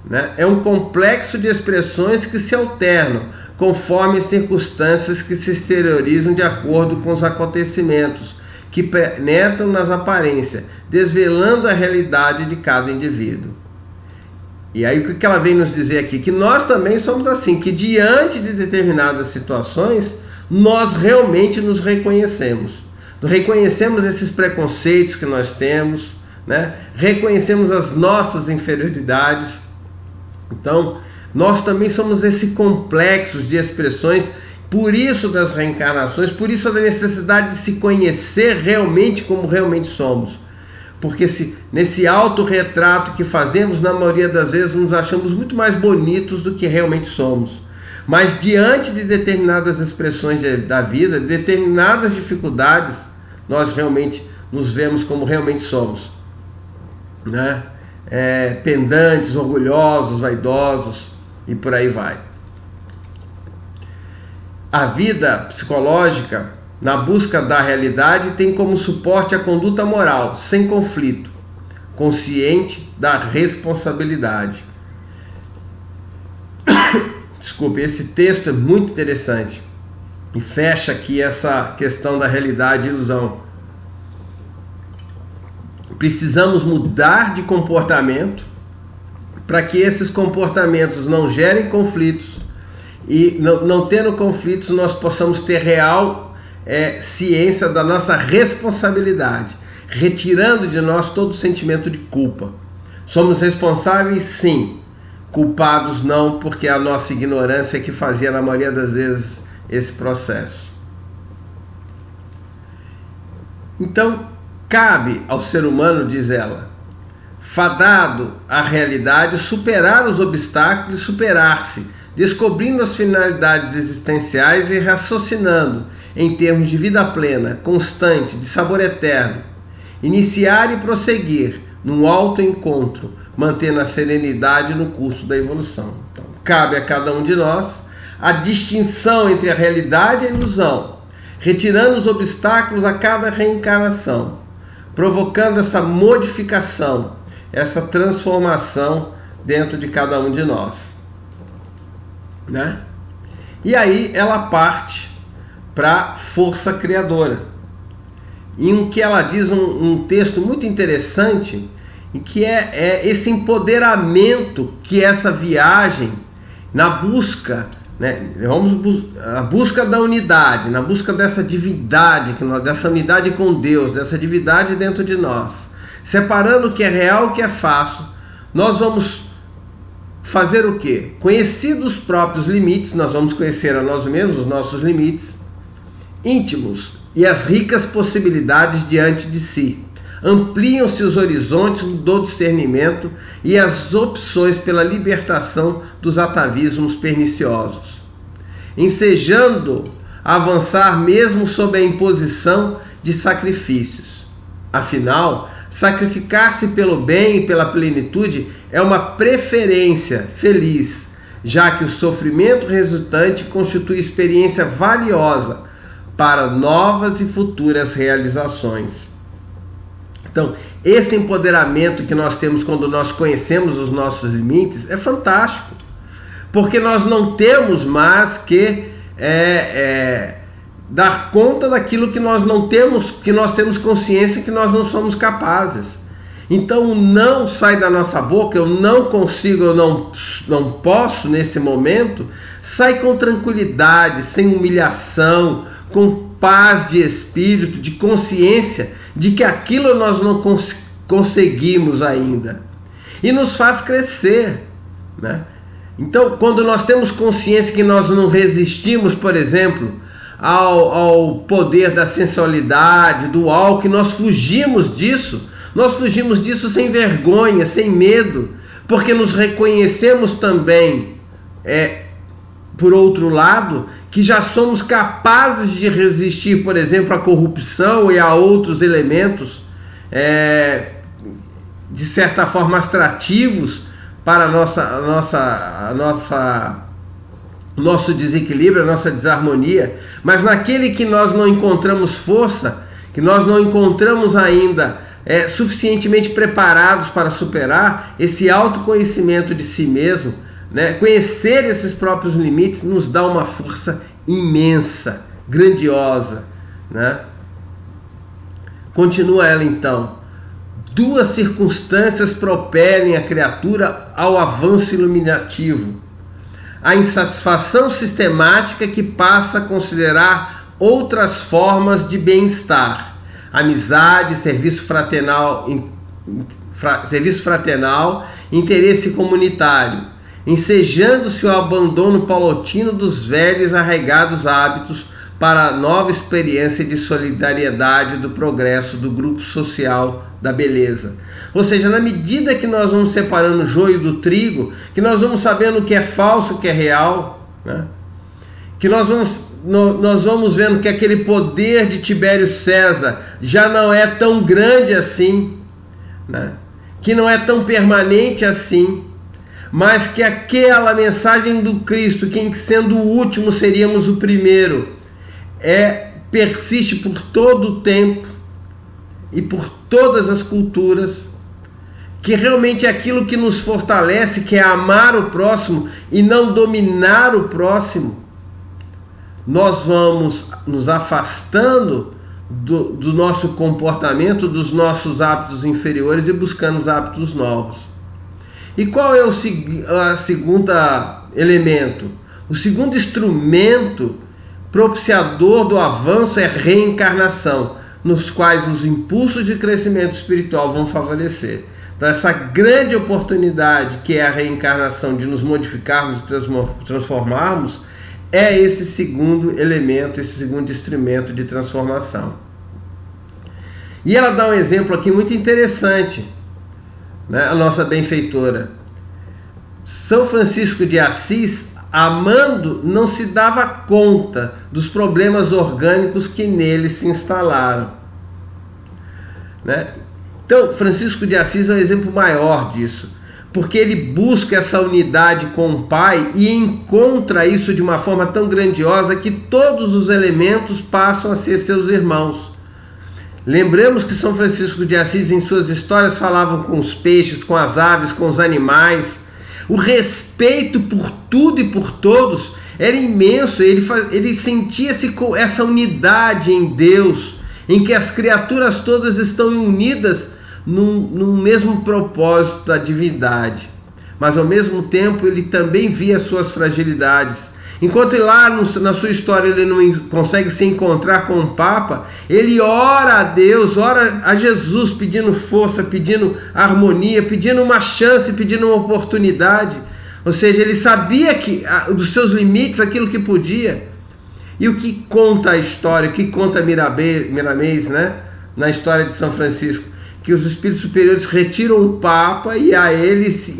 né, é um complexo de expressões que se alternam conforme as circunstâncias que se exteriorizam de acordo com os acontecimentos que penetram nas aparências, desvelando a realidade de cada indivíduo. E aí o que ela vem nos dizer aqui? Que nós também somos assim, que diante de determinadas situações, nós realmente nos reconhecemos. Reconhecemos esses preconceitos que nós temos, né? Reconhecemos as nossas inferioridades. Então, nós também somos esse complexo de expressões, por isso das reencarnações, por isso da necessidade de se conhecer realmente como realmente somos. Porque nesse autorretrato que fazemos, na maioria das vezes, nos achamos muito mais bonitos do que realmente somos. Mas diante de determinadas expressões da vida, determinadas dificuldades, nós realmente nos vemos como realmente somos, né? Pendantes, orgulhosos, vaidosos e por aí vai. A vida psicológica, na busca da realidade, tem como suporte a conduta moral, sem conflito, consciente da responsabilidade. Desculpe, esse texto é muito interessante e fecha aqui essa questão da realidade e ilusão. Precisamos mudar de comportamento para que esses comportamentos não gerem conflitos e, não tendo conflitos, nós possamos ter real ciência da nossa responsabilidade, retirando de nós todo o sentimento de culpa. Somos responsáveis, sim. Culpados não, porque a nossa ignorância é que fazia na maioria das vezes esse processo. Então, cabe ao ser humano, diz ela, fadado à realidade, superar os obstáculos e superar-se, descobrindo as finalidades existenciais e raciocinando em termos de vida plena, constante, de sabor eterno. Iniciar e prosseguir num autoencontro, mantendo a serenidade no curso da evolução. Então, cabe a cada um de nós a distinção entre a realidade e a ilusão, retirando os obstáculos a cada reencarnação, provocando essa modificação, essa transformação dentro de cada um de nós, né? E aí ela parte para a força criadora, em que ela diz um texto muito interessante, em que é esse empoderamento que essa viagem na busca né? A busca da unidade, na busca dessa divindade, dessa unidade com Deus, dessa divindade dentro de nós, separando o que é real e o que é falso, nós vamos fazer o quê? Conhecidos os próprios limites, nós vamos conhecer a nós mesmos, os nossos limites íntimos e as ricas possibilidades diante de si. Ampliam-se os horizontes do discernimento e as opções pela libertação dos atavismos perniciosos, ensejando avançar mesmo sob a imposição de sacrifícios. Afinal, sacrificar-se pelo bem e pela plenitude é uma preferência feliz, já que o sofrimento resultante constitui experiência valiosa para novas e futuras realizações. Então, esse empoderamento que nós temos quando nós conhecemos os nossos limites é fantástico, porque nós não temos mais que dar conta daquilo que nós não temos, que nós temos consciência que nós não somos capazes. Então, o não sai da nossa boca, eu não consigo, eu não posso nesse momento, sai com tranquilidade, sem humilhação, com paz de espírito, de consciência de que aquilo nós não conseguimos ainda, e nos faz crescer, né? Então, quando nós temos consciência que nós não resistimos, por exemplo, ao poder da sensualidade, do álcool, nós fugimos disso sem vergonha, sem medo, porque nos reconhecemos também, por outro lado, que já somos capazes de resistir, por exemplo, à corrupção e a outros elementos, de certa forma, atrativos para nosso desequilíbrio, a nossa desarmonia. Mas naquele que nós não encontramos força, que nós não encontramos ainda suficientemente preparados para superar, esse autoconhecimento de si mesmo, né? Conhecer esses próprios limites nos dá uma força imensa, grandiosa, né? Continua ela então: duas circunstâncias propelem a criatura ao avanço iluminativo: a insatisfação sistemática, que passa a considerar outras formas de bem-estar, amizade, serviço fraternal, interesse comunitário, ensejando-se o abandono paulatino dos velhos arraigados hábitos para a nova experiência de solidariedade, do progresso, do grupo social, da beleza. Ou seja, na medida que nós vamos separando o joio do trigo, que nós vamos sabendo o que é falso, o que é real, né? Que nós vamos vendo que aquele poder de Tibério César já não é tão grande assim, né? Que não é tão permanente assim, mas que aquela mensagem do Cristo, que sendo o último seríamos o primeiro, persiste por todo o tempo e por todas as culturas, que realmente é aquilo que nos fortalece, que é amar o próximo e não dominar o próximo. Nós vamos nos afastando do nosso comportamento, dos nossos hábitos inferiores, e buscando os hábitos novos. E qual é o segundo elemento? O segundo instrumento propiciador do avanço é a reencarnação, nos quais os impulsos de crescimento espiritual vão favorecer. Então, essa grande oportunidade que é a reencarnação, de nos modificarmos e transformarmos, é esse segundo elemento, esse segundo instrumento de transformação. E ela dá um exemplo aqui muito interessante, né? A nossa benfeitora. São Francisco de Assis, amando, não se dava conta dos problemas orgânicos que nele se instalaram, né? Então, Francisco de Assis é um exemplo maior disso, porque ele busca essa unidade com o Pai e encontra isso de uma forma tão grandiosa que todos os elementos passam a ser seus irmãos. Lembramos que São Francisco de Assis, em suas histórias, falavam com os peixes, com as aves, com os animais. O respeito por tudo e por todos era imenso. Ele sentia-se com essa unidade em Deus, em que as criaturas todas estão unidas num mesmo propósito da divindade. Mas ao mesmo tempo ele também via suas fragilidades Enquanto lá na sua história ele não consegue se encontrar com o Papa, ele ora a Deus, ora a Jesus, pedindo força, pedindo harmonia, pedindo uma chance, pedindo uma oportunidade. Ou seja, ele sabia dos seus limites, aquilo que podia. E o que conta a história, o que conta Miramês, né? Na história de São Francisco, que os espíritos superiores retiram o Papa e a eles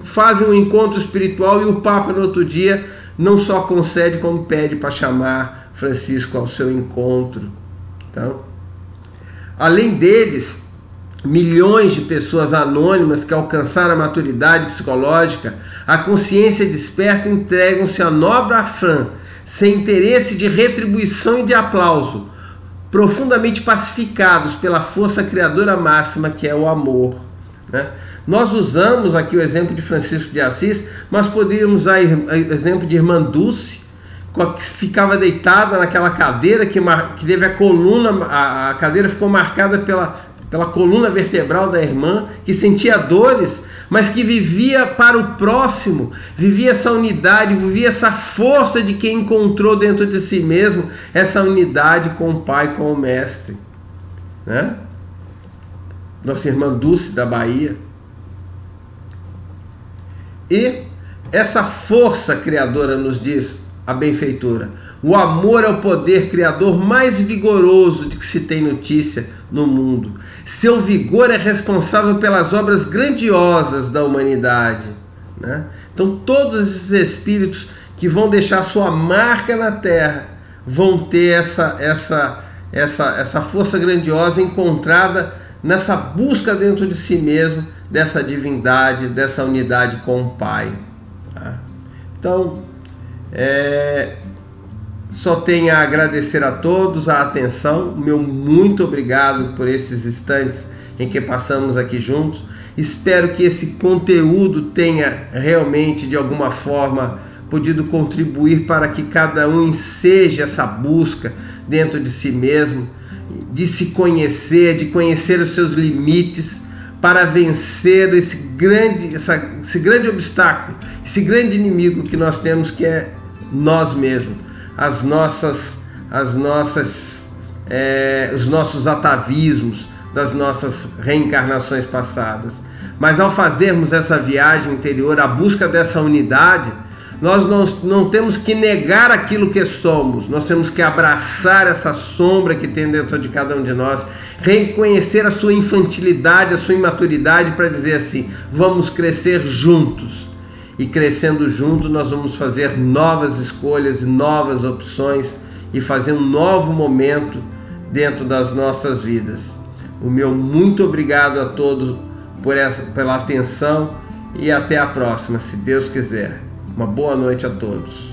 fazem um encontro espiritual, e o Papa no outro dia não só concede, como pede para chamar Francisco ao seu encontro. Então, além deles, milhões de pessoas anônimas que alcançaram a maturidade psicológica, a consciência desperta, entregam-se à nobre afã, sem interesse de retribuição e de aplauso, profundamente pacificados pela força criadora máxima que é o amor, né? Nós usamos aqui o exemplo de Francisco de Assis, mas poderíamos usar o exemplo de Irmã Dulce, que ficava deitada naquela cadeira que teve a cadeira ficou marcada pela coluna vertebral da irmã, que sentia dores, mas que vivia para o próximo, vivia essa unidade, vivia essa força de quem encontrou dentro de si mesmo essa unidade com o Pai, com o Mestre, né? Nossa irmã Dulce da Bahia. E essa força criadora, nos diz a benfeitora, o amor é o poder criador mais vigoroso de que se tem notícia no mundo. Seu vigor é responsável pelas obras grandiosas da humanidade, né? Então todos esses espíritos que vão deixar sua marca na Terra vão ter essa força grandiosa encontrada nessa busca dentro de si mesmo, dessa divindade, dessa unidade com o Pai, tá? Então, só tenho a agradecer a todos a atenção, meu muito obrigado por esses instantes em que passamos aqui juntos. Espero que esse conteúdo tenha realmente, de alguma forma, podido contribuir para que cada um enseje essa busca dentro de si mesmo, de se conhecer, de conhecer os seus limites, para vencer esse grande obstáculo, esse grande inimigo que nós temos, que é nós mesmos, os nossos atavismos das nossas reencarnações passadas. Mas ao fazermos essa viagem interior, a busca dessa unidade, nós não temos que negar aquilo que somos, nós temos que abraçar essa sombra que tem dentro de cada um de nós, reconhecer a sua infantilidade, a sua imaturidade, para dizer assim, vamos crescer juntos. E crescendo juntos nós vamos fazer novas escolhas e novas opções e fazer um novo momento dentro das nossas vidas. O meu muito obrigado a todos pela atenção e até a próxima, se Deus quiser. Uma boa noite a todos.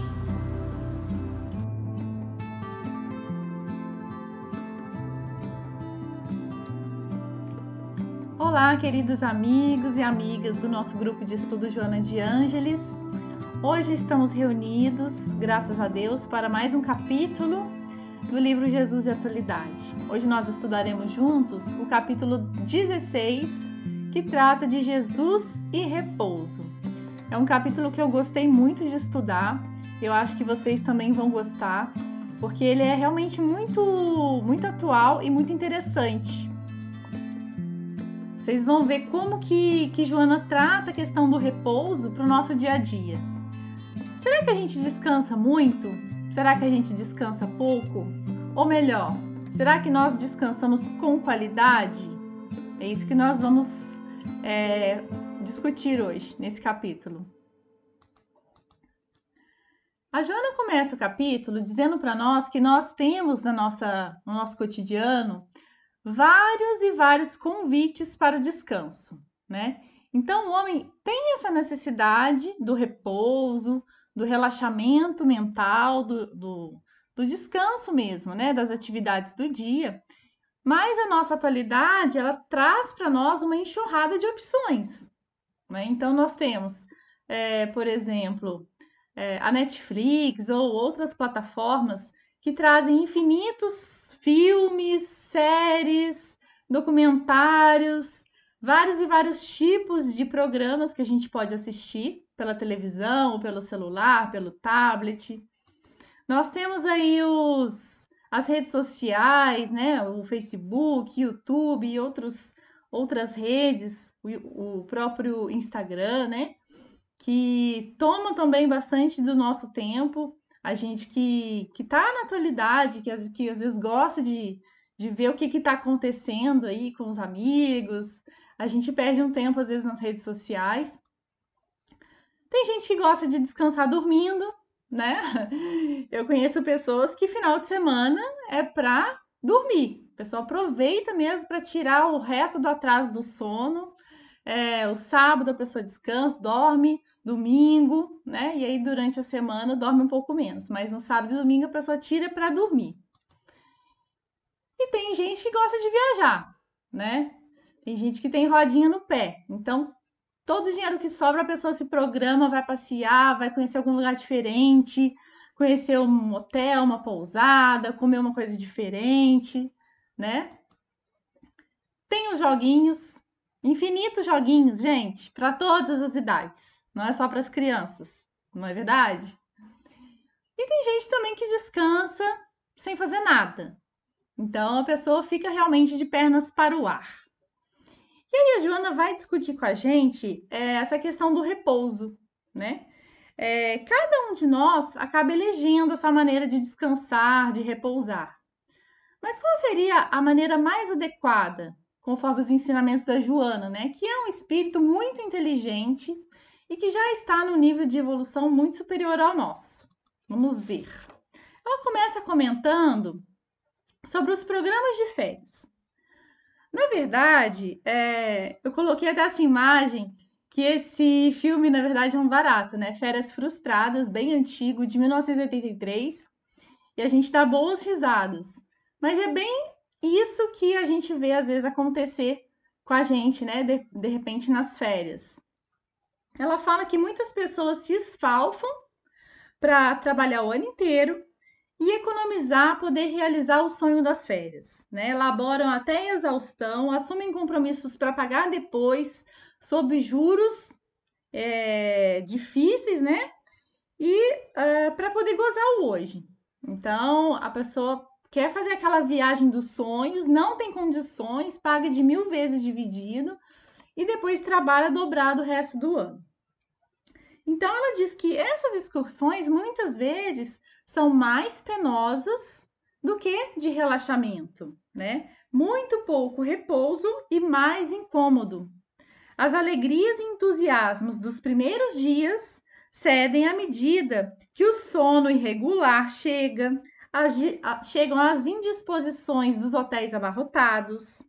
Olá, queridos amigos e amigas do nosso grupo de estudo Joana de Ângeles. Hoje estamos reunidos, graças a Deus, para mais um capítulo do livro Jesus e Atualidade. Hoje nós estudaremos juntos o capítulo 16, que trata de Jesus e repouso. É um capítulo que eu gostei muito de estudar, eu acho que vocês também vão gostar, porque ele é realmente muito atual e muito interessante. Vocês vão ver como que Joana trata a questão do repouso para o nosso dia a dia. Será que a gente descansa muito? Será que a gente descansa pouco? Ou melhor, será que nós descansamos com qualidade? É isso que nós vamos discutir hoje, nesse capítulo. A Joana começa o capítulo dizendo para nós que nós temos no nosso cotidiano vários e vários convites para o descanso, né? Então, o homem tem essa necessidade do repouso, do relaxamento mental, do descanso mesmo, né? Das atividades do dia. Mas a nossa atualidade, ela traz para nós uma enxurrada de opções, né? Então, nós temos, por exemplo, a Netflix ou outras plataformas que trazem infinitos filmes, séries, documentários, vários e vários tipos de programas que a gente pode assistir pela televisão, ou pelo celular, pelo tablet. Nós temos aí as redes sociais, né? O Facebook, YouTube e outras redes, o próprio Instagram, né? Que toma também bastante do nosso tempo. A gente que está na atualidade, que às vezes gosta de ver o que está acontecendo aí com os amigos. A gente perde um tempo, às vezes, nas redes sociais. Tem gente que gosta de descansar dormindo, né? Eu conheço pessoas que final de semana é para dormir. O pessoal aproveita mesmo para tirar o resto do atraso do sono. O sábado a pessoa descansa, dorme, domingo, né? E aí durante a semana dorme um pouco menos. Mas no sábado e domingo a pessoa tira para dormir. E tem gente que gosta de viajar, né? Tem gente que tem rodinha no pé. Então, todo o dinheiro que sobra, a pessoa se programa, vai passear, vai conhecer algum lugar diferente, conhecer um hotel, uma pousada, comer uma coisa diferente, né? Tem os joguinhos, infinitos joguinhos, gente, para todas as idades. Não é só para as crianças, não é verdade? E tem gente também que descansa sem fazer nada. Então, a pessoa fica realmente de pernas para o ar. E aí a Joana vai discutir com a gente essa questão do repouso, né? Cada um de nós acaba elegendo essa maneira de descansar, de repousar. Mas qual seria a maneira mais adequada, conforme os ensinamentos da Joana, né? Que é um espírito muito inteligente e que já está no nível de evolução muito superior ao nosso. Vamos ver. Ela começa comentando sobre os programas de férias. Na verdade, eu coloquei até essa imagem, que esse filme, na verdade, é um barato, né? Férias Frustradas, bem antigo, de 1983. E a gente dá boas risadas. Mas é bem isso que a gente vê, às vezes, acontecer com a gente, né? De repente, nas férias. Ela fala que muitas pessoas se esfalfam para trabalhar o ano inteiro e economizar, poder realizar o sonho das férias, né? Elaboram até exaustão, assumem compromissos para pagar depois, sob juros difíceis, né? E para poder gozar o hoje. Então, a pessoa quer fazer aquela viagem dos sonhos, não tem condições, paga de 1000 vezes dividido e depois trabalha dobrado o resto do ano. Então, ela diz que essas excursões, muitas vezes, são mais penosas do que de relaxamento, né? Muito pouco repouso e mais incômodo. As alegrias e entusiasmos dos primeiros dias cedem à medida que o sono irregular chegam as indisposições dos hotéis abarrotados,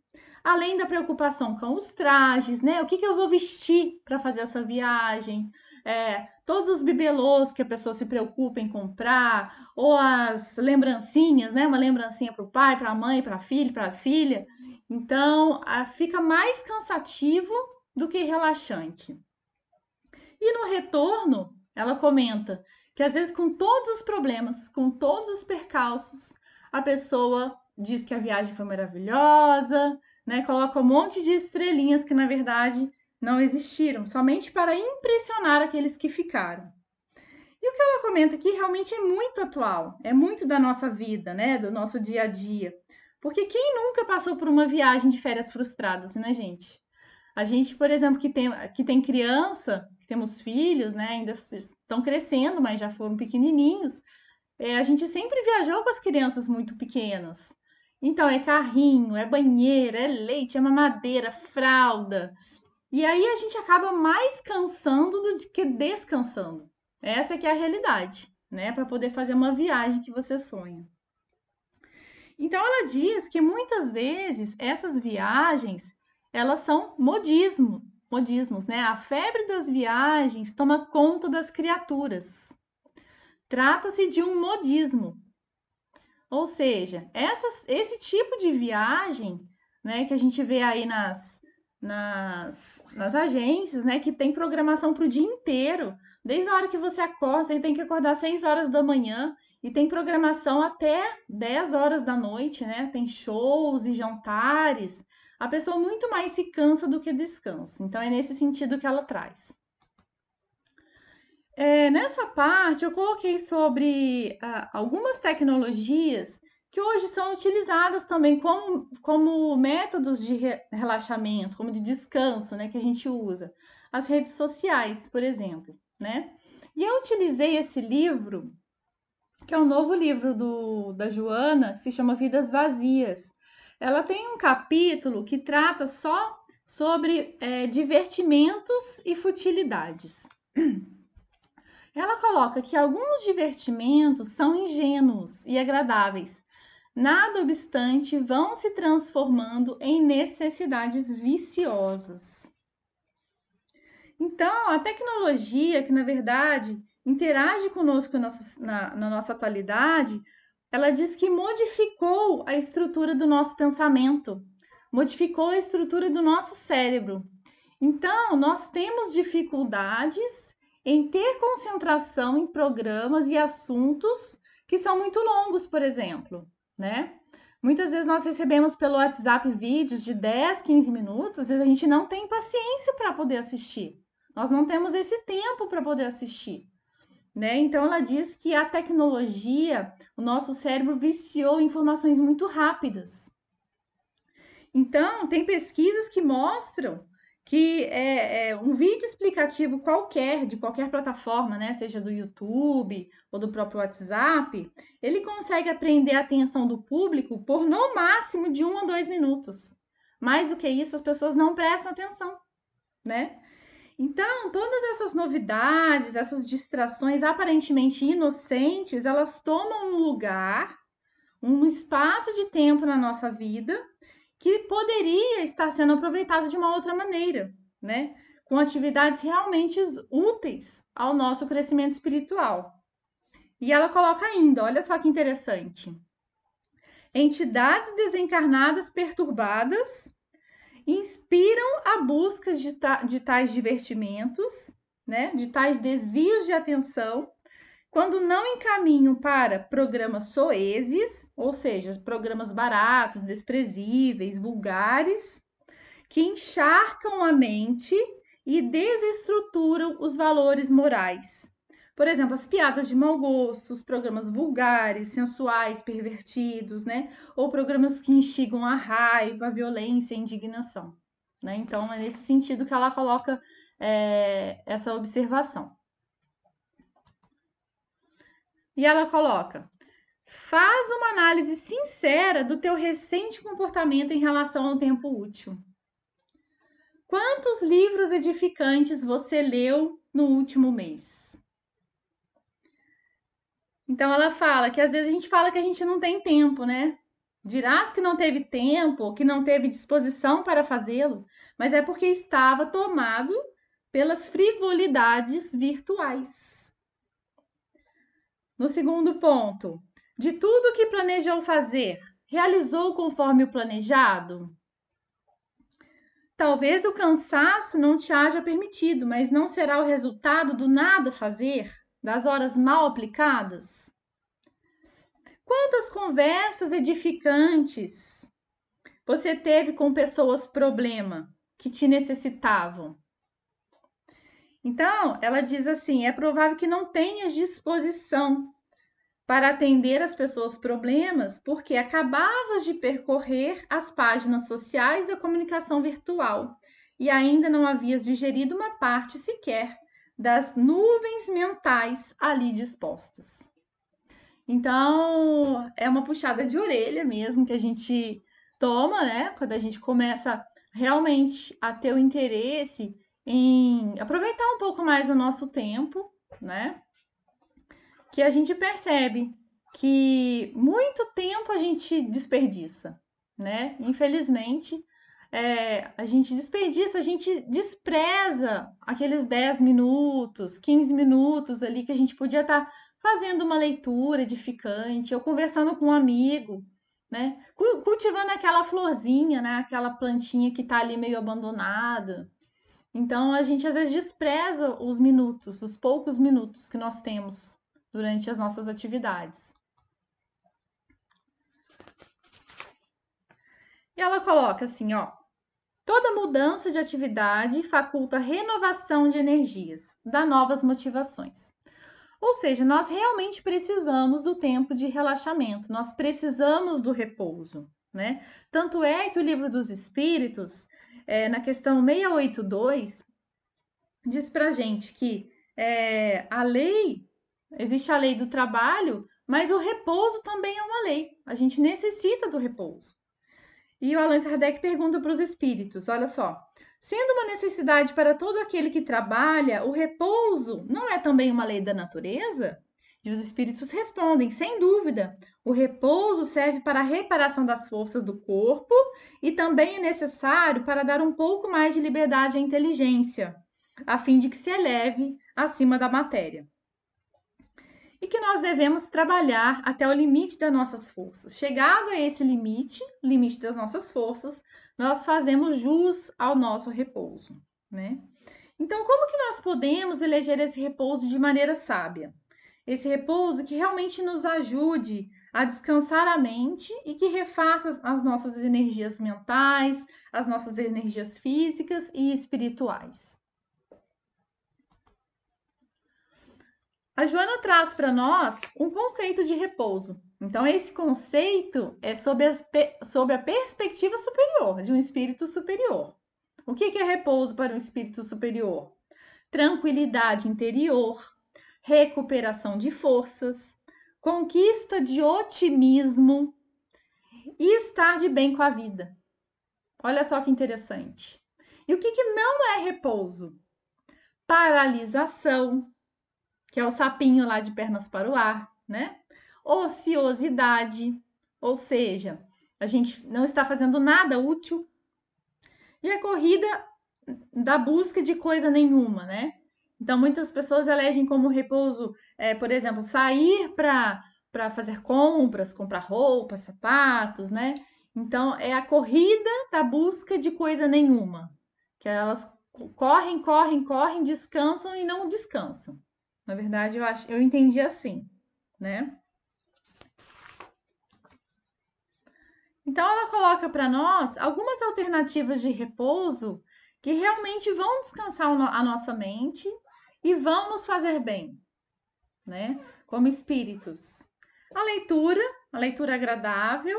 além da preocupação com os trajes, né? O que eu vou vestir para fazer essa viagem? Todos os bibelôs que a pessoa se preocupa em comprar, ou as lembrancinhas, né? Uma lembrancinha para o pai, para a mãe, para filho, para a filha. Então, fica mais cansativo do que relaxante. E no retorno, ela comenta que às vezes com todos os problemas, com todos os percalços, a pessoa diz que a viagem foi maravilhosa, né? Coloca um monte de estrelinhas que na verdade não existiram, somente para impressionar aqueles que ficaram. E o que ela comenta aqui realmente é muito atual, é muito da nossa vida, né? Do nosso dia a dia. Porque quem nunca passou por uma viagem de férias frustradas, né, gente? A gente, por exemplo, que tem criança, que temos filhos, né? Ainda estão crescendo, mas já foram pequenininhos. A gente sempre viajou com as crianças muito pequenas. Então, é carrinho, é banheira, é leite, é mamadeira, fralda. E aí a gente acaba mais cansando do que descansando. Essa que é a realidade, né? Para poder fazer uma viagem que você sonha. Então, ela diz que muitas vezes essas viagens, elas são modismos, né? A febre das viagens toma conta das criaturas. Trata-se de um modismo. Ou seja, esse tipo de viagem, né, que a gente vê aí nas agências, né, que tem programação para o dia inteiro, desde a hora que você acorda, você tem que acordar às 6 horas da manhã e tem programação até 10 horas da noite, né? Tem shows e jantares. a pessoa muito mais se cansa do que descansa. Então, é nesse sentido que ela traz. Nessa parte, eu coloquei sobre algumas tecnologias que hoje são utilizadas também como métodos de relaxamento, como de descanso, né, que a gente usa. As redes sociais, por exemplo, né? E eu utilizei esse livro, que é um novo livro da Joana, que se chama Vidas Vazias. Ela tem um capítulo que trata só sobre divertimentos e futilidades. Ela coloca que alguns divertimentos são ingênuos e agradáveis, nada obstante, vão se transformando em necessidades viciosas. Então, a tecnologia, que na verdade interage conosco na nossa atualidade, ela diz que modificou a estrutura do nosso pensamento, modificou a estrutura do nosso cérebro. Então, nós temos dificuldades em ter concentração em programas e assuntos que são muito longos, por exemplo, né? Muitas vezes nós recebemos pelo WhatsApp vídeos de 10, 15 minutos e a gente não tem paciência para poder assistir. Nós não temos esse tempo para poder assistir, né? Então, ela diz que a tecnologia, o nosso cérebro viciou informações muito rápidas. Então, tem pesquisas que mostram que um vídeo explicativo qualquer, de qualquer plataforma, né, seja do YouTube ou do próprio WhatsApp, ele consegue prender a atenção do público por no máximo de 1 a 2 minutos. Mais do que isso, as pessoas não prestam atenção, né? Então, todas essas novidades, essas distrações aparentemente inocentes, elas tomam um lugar, um espaço de tempo na nossa vida que poderia estar sendo aproveitado de uma outra maneira, né? Com atividades realmente úteis ao nosso crescimento espiritual. E ela coloca ainda, olha só que interessante. Entidades desencarnadas perturbadas inspiram a busca de tais divertimentos, né? De tais desvios de atenção, quando não encaminham para programas soezes, ou seja, programas baratos, desprezíveis, vulgares, que encharcam a mente e desestruturam os valores morais. Por exemplo, as piadas de mau gosto, os programas vulgares, sensuais, pervertidos, né? Ou programas que instigam a raiva, a violência, a indignação, né? Então, é nesse sentido que ela coloca essa observação. E ela coloca: faz uma análise sincera do teu recente comportamento em relação ao tempo útil. Quantos livros edificantes você leu no último mês? Então, ela fala que às vezes a gente fala que a gente não tem tempo, né? Dirás que não teve tempo, que não teve disposição para fazê-lo, mas é porque estava tomado pelas frivolidades virtuais. No segundo ponto, de tudo que planejou fazer, realizou conforme o planejado? Talvez o cansaço não te haja permitido, mas não será o resultado do nada fazer, das horas mal aplicadas? Quantas conversas edificantes você teve com pessoas problema que te necessitavam? Então, ela diz assim: é provável que não tenhas disposição para atender as pessoas problemas, porque acabavas de percorrer as páginas sociais da comunicação virtual e ainda não havias digerido uma parte sequer das nuvens mentais ali dispostas. Então, é uma puxada de orelha mesmo que a gente toma, né? Quando a gente começa realmente a ter o interesse em aproveitar um pouco mais o nosso tempo, né? Que a gente percebe que muito tempo a gente desperdiça, né? Infelizmente, a gente desperdiça, a gente despreza aqueles 10 minutos, 15 minutos ali que a gente podia estar fazendo uma leitura edificante, ou conversando com um amigo, né? Cultivando aquela florzinha, né? Aquela plantinha que está ali meio abandonada. Então, a gente às vezes despreza os minutos, os poucos minutos que nós temos durante as nossas atividades. E ela coloca assim, ó: Toda mudança de atividade faculta renovação de energias, dá novas motivações. Ou seja, nós realmente precisamos do tempo de relaxamento, nós precisamos do repouso, né? Tanto é que o Livro dos Espíritos, na questão 682, diz pra gente que existe a lei do trabalho, mas o repouso também é uma lei. A gente necessita do repouso. E o Allan Kardec pergunta para os espíritos, olha só, sendo uma necessidade para todo aquele que trabalha, o repouso não é também uma lei da natureza? E os espíritos respondem, sem dúvida, o repouso serve para a reparação das forças do corpo e também é necessário para dar um pouco mais de liberdade à inteligência, a fim de que se eleve acima da matéria. E que nós devemos trabalhar até o limite das nossas forças. Chegado a esse limite, limite das nossas forças, nós fazemos jus ao nosso repouso, né? Então, como que nós podemos eleger esse repouso de maneira sábia? Esse repouso que realmente nos ajude a descansar a mente e que refaça as nossas energias mentais, as nossas energias físicas e espirituais. A Joana traz para nós um conceito de repouso. Então, esse conceito é sob a perspectiva superior, de um espírito superior. O que é repouso para um espírito superior? Tranquilidade interior, recuperação de forças, conquista de otimismo e estar de bem com a vida. Olha só que interessante. E o que não é repouso? Paralisação, que é o sapinho lá de pernas para o ar, né? Ociosidade, ou seja, a gente não está fazendo nada útil. E a corrida da busca de coisa nenhuma, né? Então, muitas pessoas elegem como repouso, por exemplo, sair para fazer compras, comprar roupas, sapatos, né? Então, é a corrida da busca de coisa nenhuma. Que elas correm, descansam e não descansam. Na verdade, eu entendi assim, né? Então, ela coloca para nós algumas alternativas de repouso que realmente vão descansar a nossa mente e vão nos fazer bem, né? Como espíritos. A leitura agradável,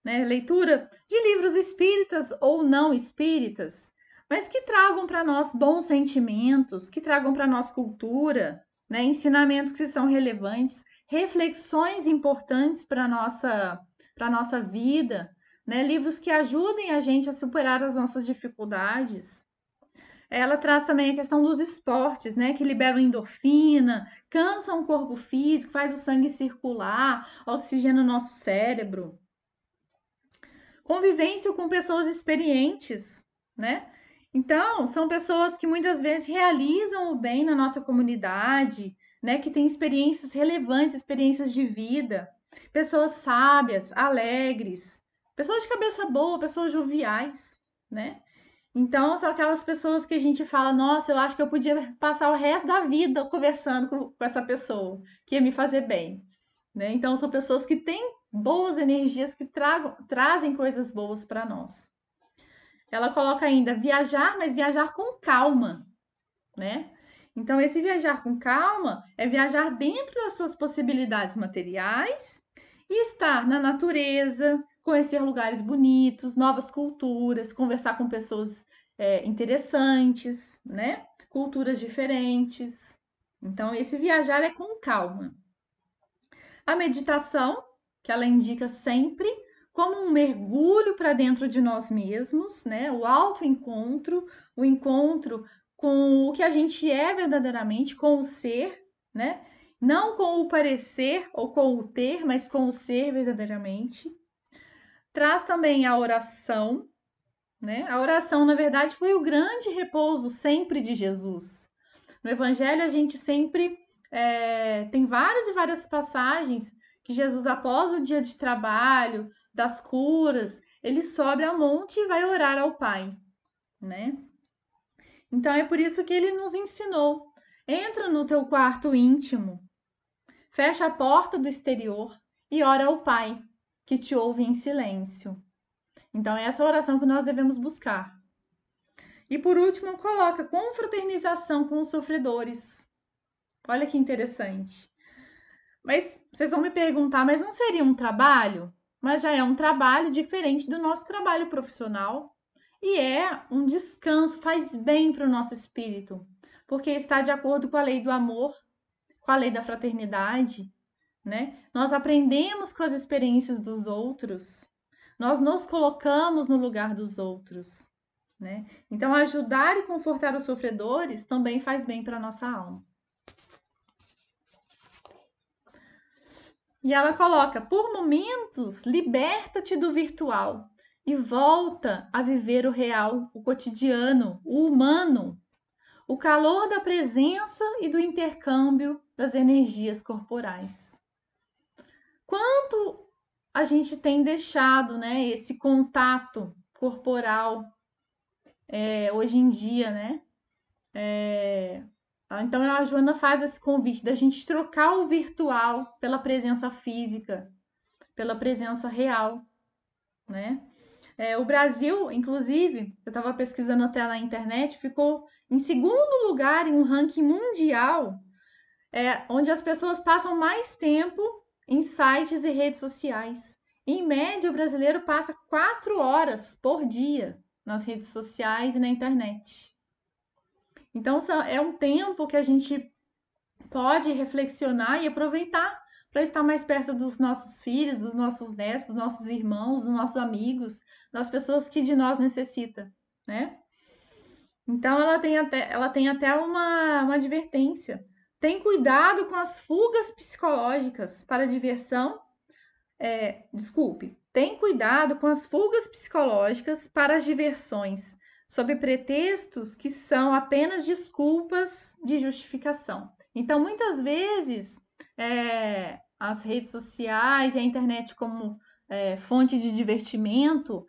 né? Leitura de livros espíritas ou não espíritas, mas que tragam para nós bons sentimentos, que tragam para nós cultura, né? Ensinamentos que são relevantes, reflexões importantes para a nossa vida, né? Livros que ajudem a gente a superar as nossas dificuldades. Ela traz também a questão dos esportes, né? Que liberam endorfina, cansam o corpo físico, faz o sangue circular, oxigena o nosso cérebro. Convivência com pessoas experientes, né? Então, são pessoas que muitas vezes realizam o bem na nossa comunidade, né? Que têm experiências relevantes, experiências de vida. Pessoas sábias, alegres, pessoas de cabeça boa, pessoas joviais, né? Então, são aquelas pessoas que a gente fala, nossa, eu acho que eu podia passar o resto da vida conversando com essa pessoa, que ia me fazer bem, né? Então, são pessoas que têm boas energias, que trazem coisas boas para nós. Ela coloca ainda viajar, mas viajar com calma, né? Então, esse viajar com calma é viajar dentro das suas possibilidades materiais e estar na natureza, conhecer lugares bonitos, novas culturas, conversar com pessoas interessantes, né? Culturas diferentes. Então, esse viajar é com calma. A meditação, que ela indica sempre como um mergulho para dentro de nós mesmos, né? O autoencontro, o encontro com o que a gente é verdadeiramente, com o ser, né? Não com o parecer ou com o ter, mas com o ser verdadeiramente. Traz também a oração, né? A oração, na verdade, foi o grande repouso sempre de Jesus. No Evangelho, a gente sempre tem várias e várias passagens que Jesus, após o dia de trabalho, das curas, ele sobe ao monte e vai orar ao Pai, né? Então, é por isso que ele nos ensinou. Entra no teu quarto íntimo, fecha a porta do exterior e ora ao Pai, que te ouve em silêncio. Então, é essa oração que nós devemos buscar, E por último, coloca confraternização com os sofredores. Olha que interessante. Mas vocês vão me perguntar, mas não seria um trabalho? Mas já é um trabalho diferente do nosso trabalho profissional. E é um descanso, faz bem para o nosso espírito, porque está de acordo com a lei do amor, com a lei da fraternidade, né? Nós aprendemos com as experiências dos outros, nós nos colocamos no lugar dos outros, né? Então, ajudar e confortar os sofredores também faz bem para a nossa alma. E ela coloca, por momentos, liberta-te do virtual e volta a viver o real, o cotidiano, o humano, o calor da presença e do intercâmbio das energias corporais. Quanto a gente tem deixado, né, esse contato corporal hoje em dia, né? Então a Joana faz esse convite da gente trocar o virtual pela presença física, pela presença real, né? O Brasil, inclusive, eu estava pesquisando até na internet, ficou em segundo lugar em um ranking mundial, onde as pessoas passam mais tempo em sites e redes sociais. Em média, o brasileiro passa 4 horas por dia nas redes sociais e na internet. Então, é um tempo que a gente pode reflexionar e aproveitar para estar mais perto dos nossos filhos, dos nossos netos, dos nossos irmãos, dos nossos amigos, das pessoas que de nós necessitam, né? Então, ela tem até uma advertência. Tem cuidado com as fugas psicológicas para diversão. Tem cuidado com as fugas psicológicas para as diversões, sob pretextos que são apenas desculpas de justificação. Então, muitas vezes, as redes sociais e a internet como fonte de divertimento,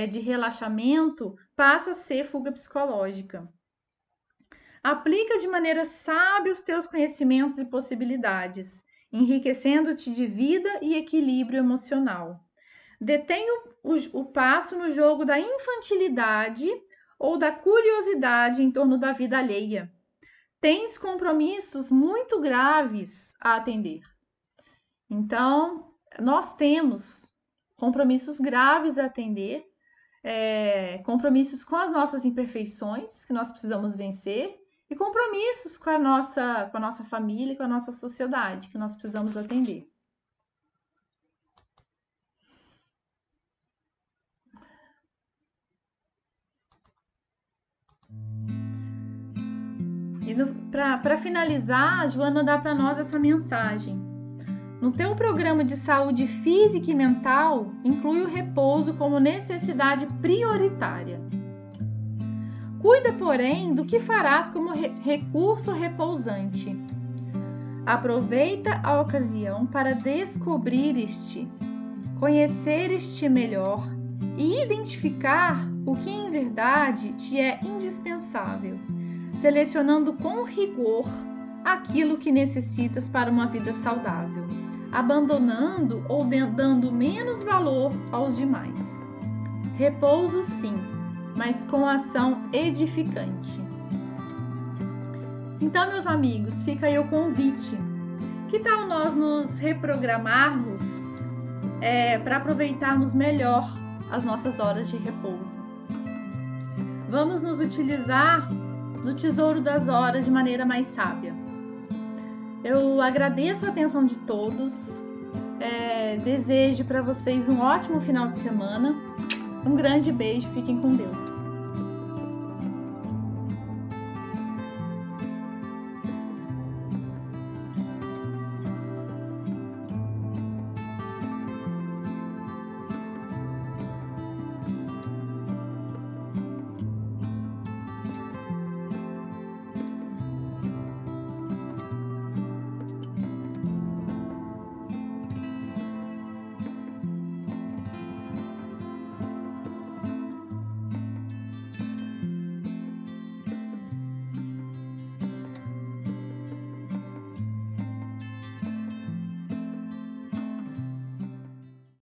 de relaxamento, passa a ser fuga psicológica. Aplica de maneira sábia os teus conhecimentos e possibilidades, enriquecendo-te de vida e equilíbrio emocional. Detém o passo no jogo da infantilidade ou da curiosidade em torno da vida alheia. Tens compromissos muito graves a atender. Então, nós temos compromissos graves a atender, compromissos com as nossas imperfeições, que nós precisamos vencer, e compromissos com a nossa família e com a nossa sociedade, que nós precisamos atender. E para finalizar, a Joana dá para nós essa mensagem. No teu programa de saúde física e mental, inclui o repouso como necessidade prioritária. Cuida, porém, do que farás como recurso repousante. Aproveita a ocasião para descobrir-te, conhecer-te melhor e identificar o que em verdade te é indispensável, selecionando com rigor aquilo que necessitas para uma vida saudável, abandonando ou dando menos valor aos demais. Repouso, sim, mas com ação edificante. Então, meus amigos, fica aí o convite. Que tal nós nos reprogramarmos para aproveitarmos melhor as nossas horas de repouso? Vamos nos utilizar do tesouro das horas de maneira mais sábia. Eu agradeço a atenção de todos, desejo para vocês um ótimo final de semana, um grande beijo, fiquem com Deus.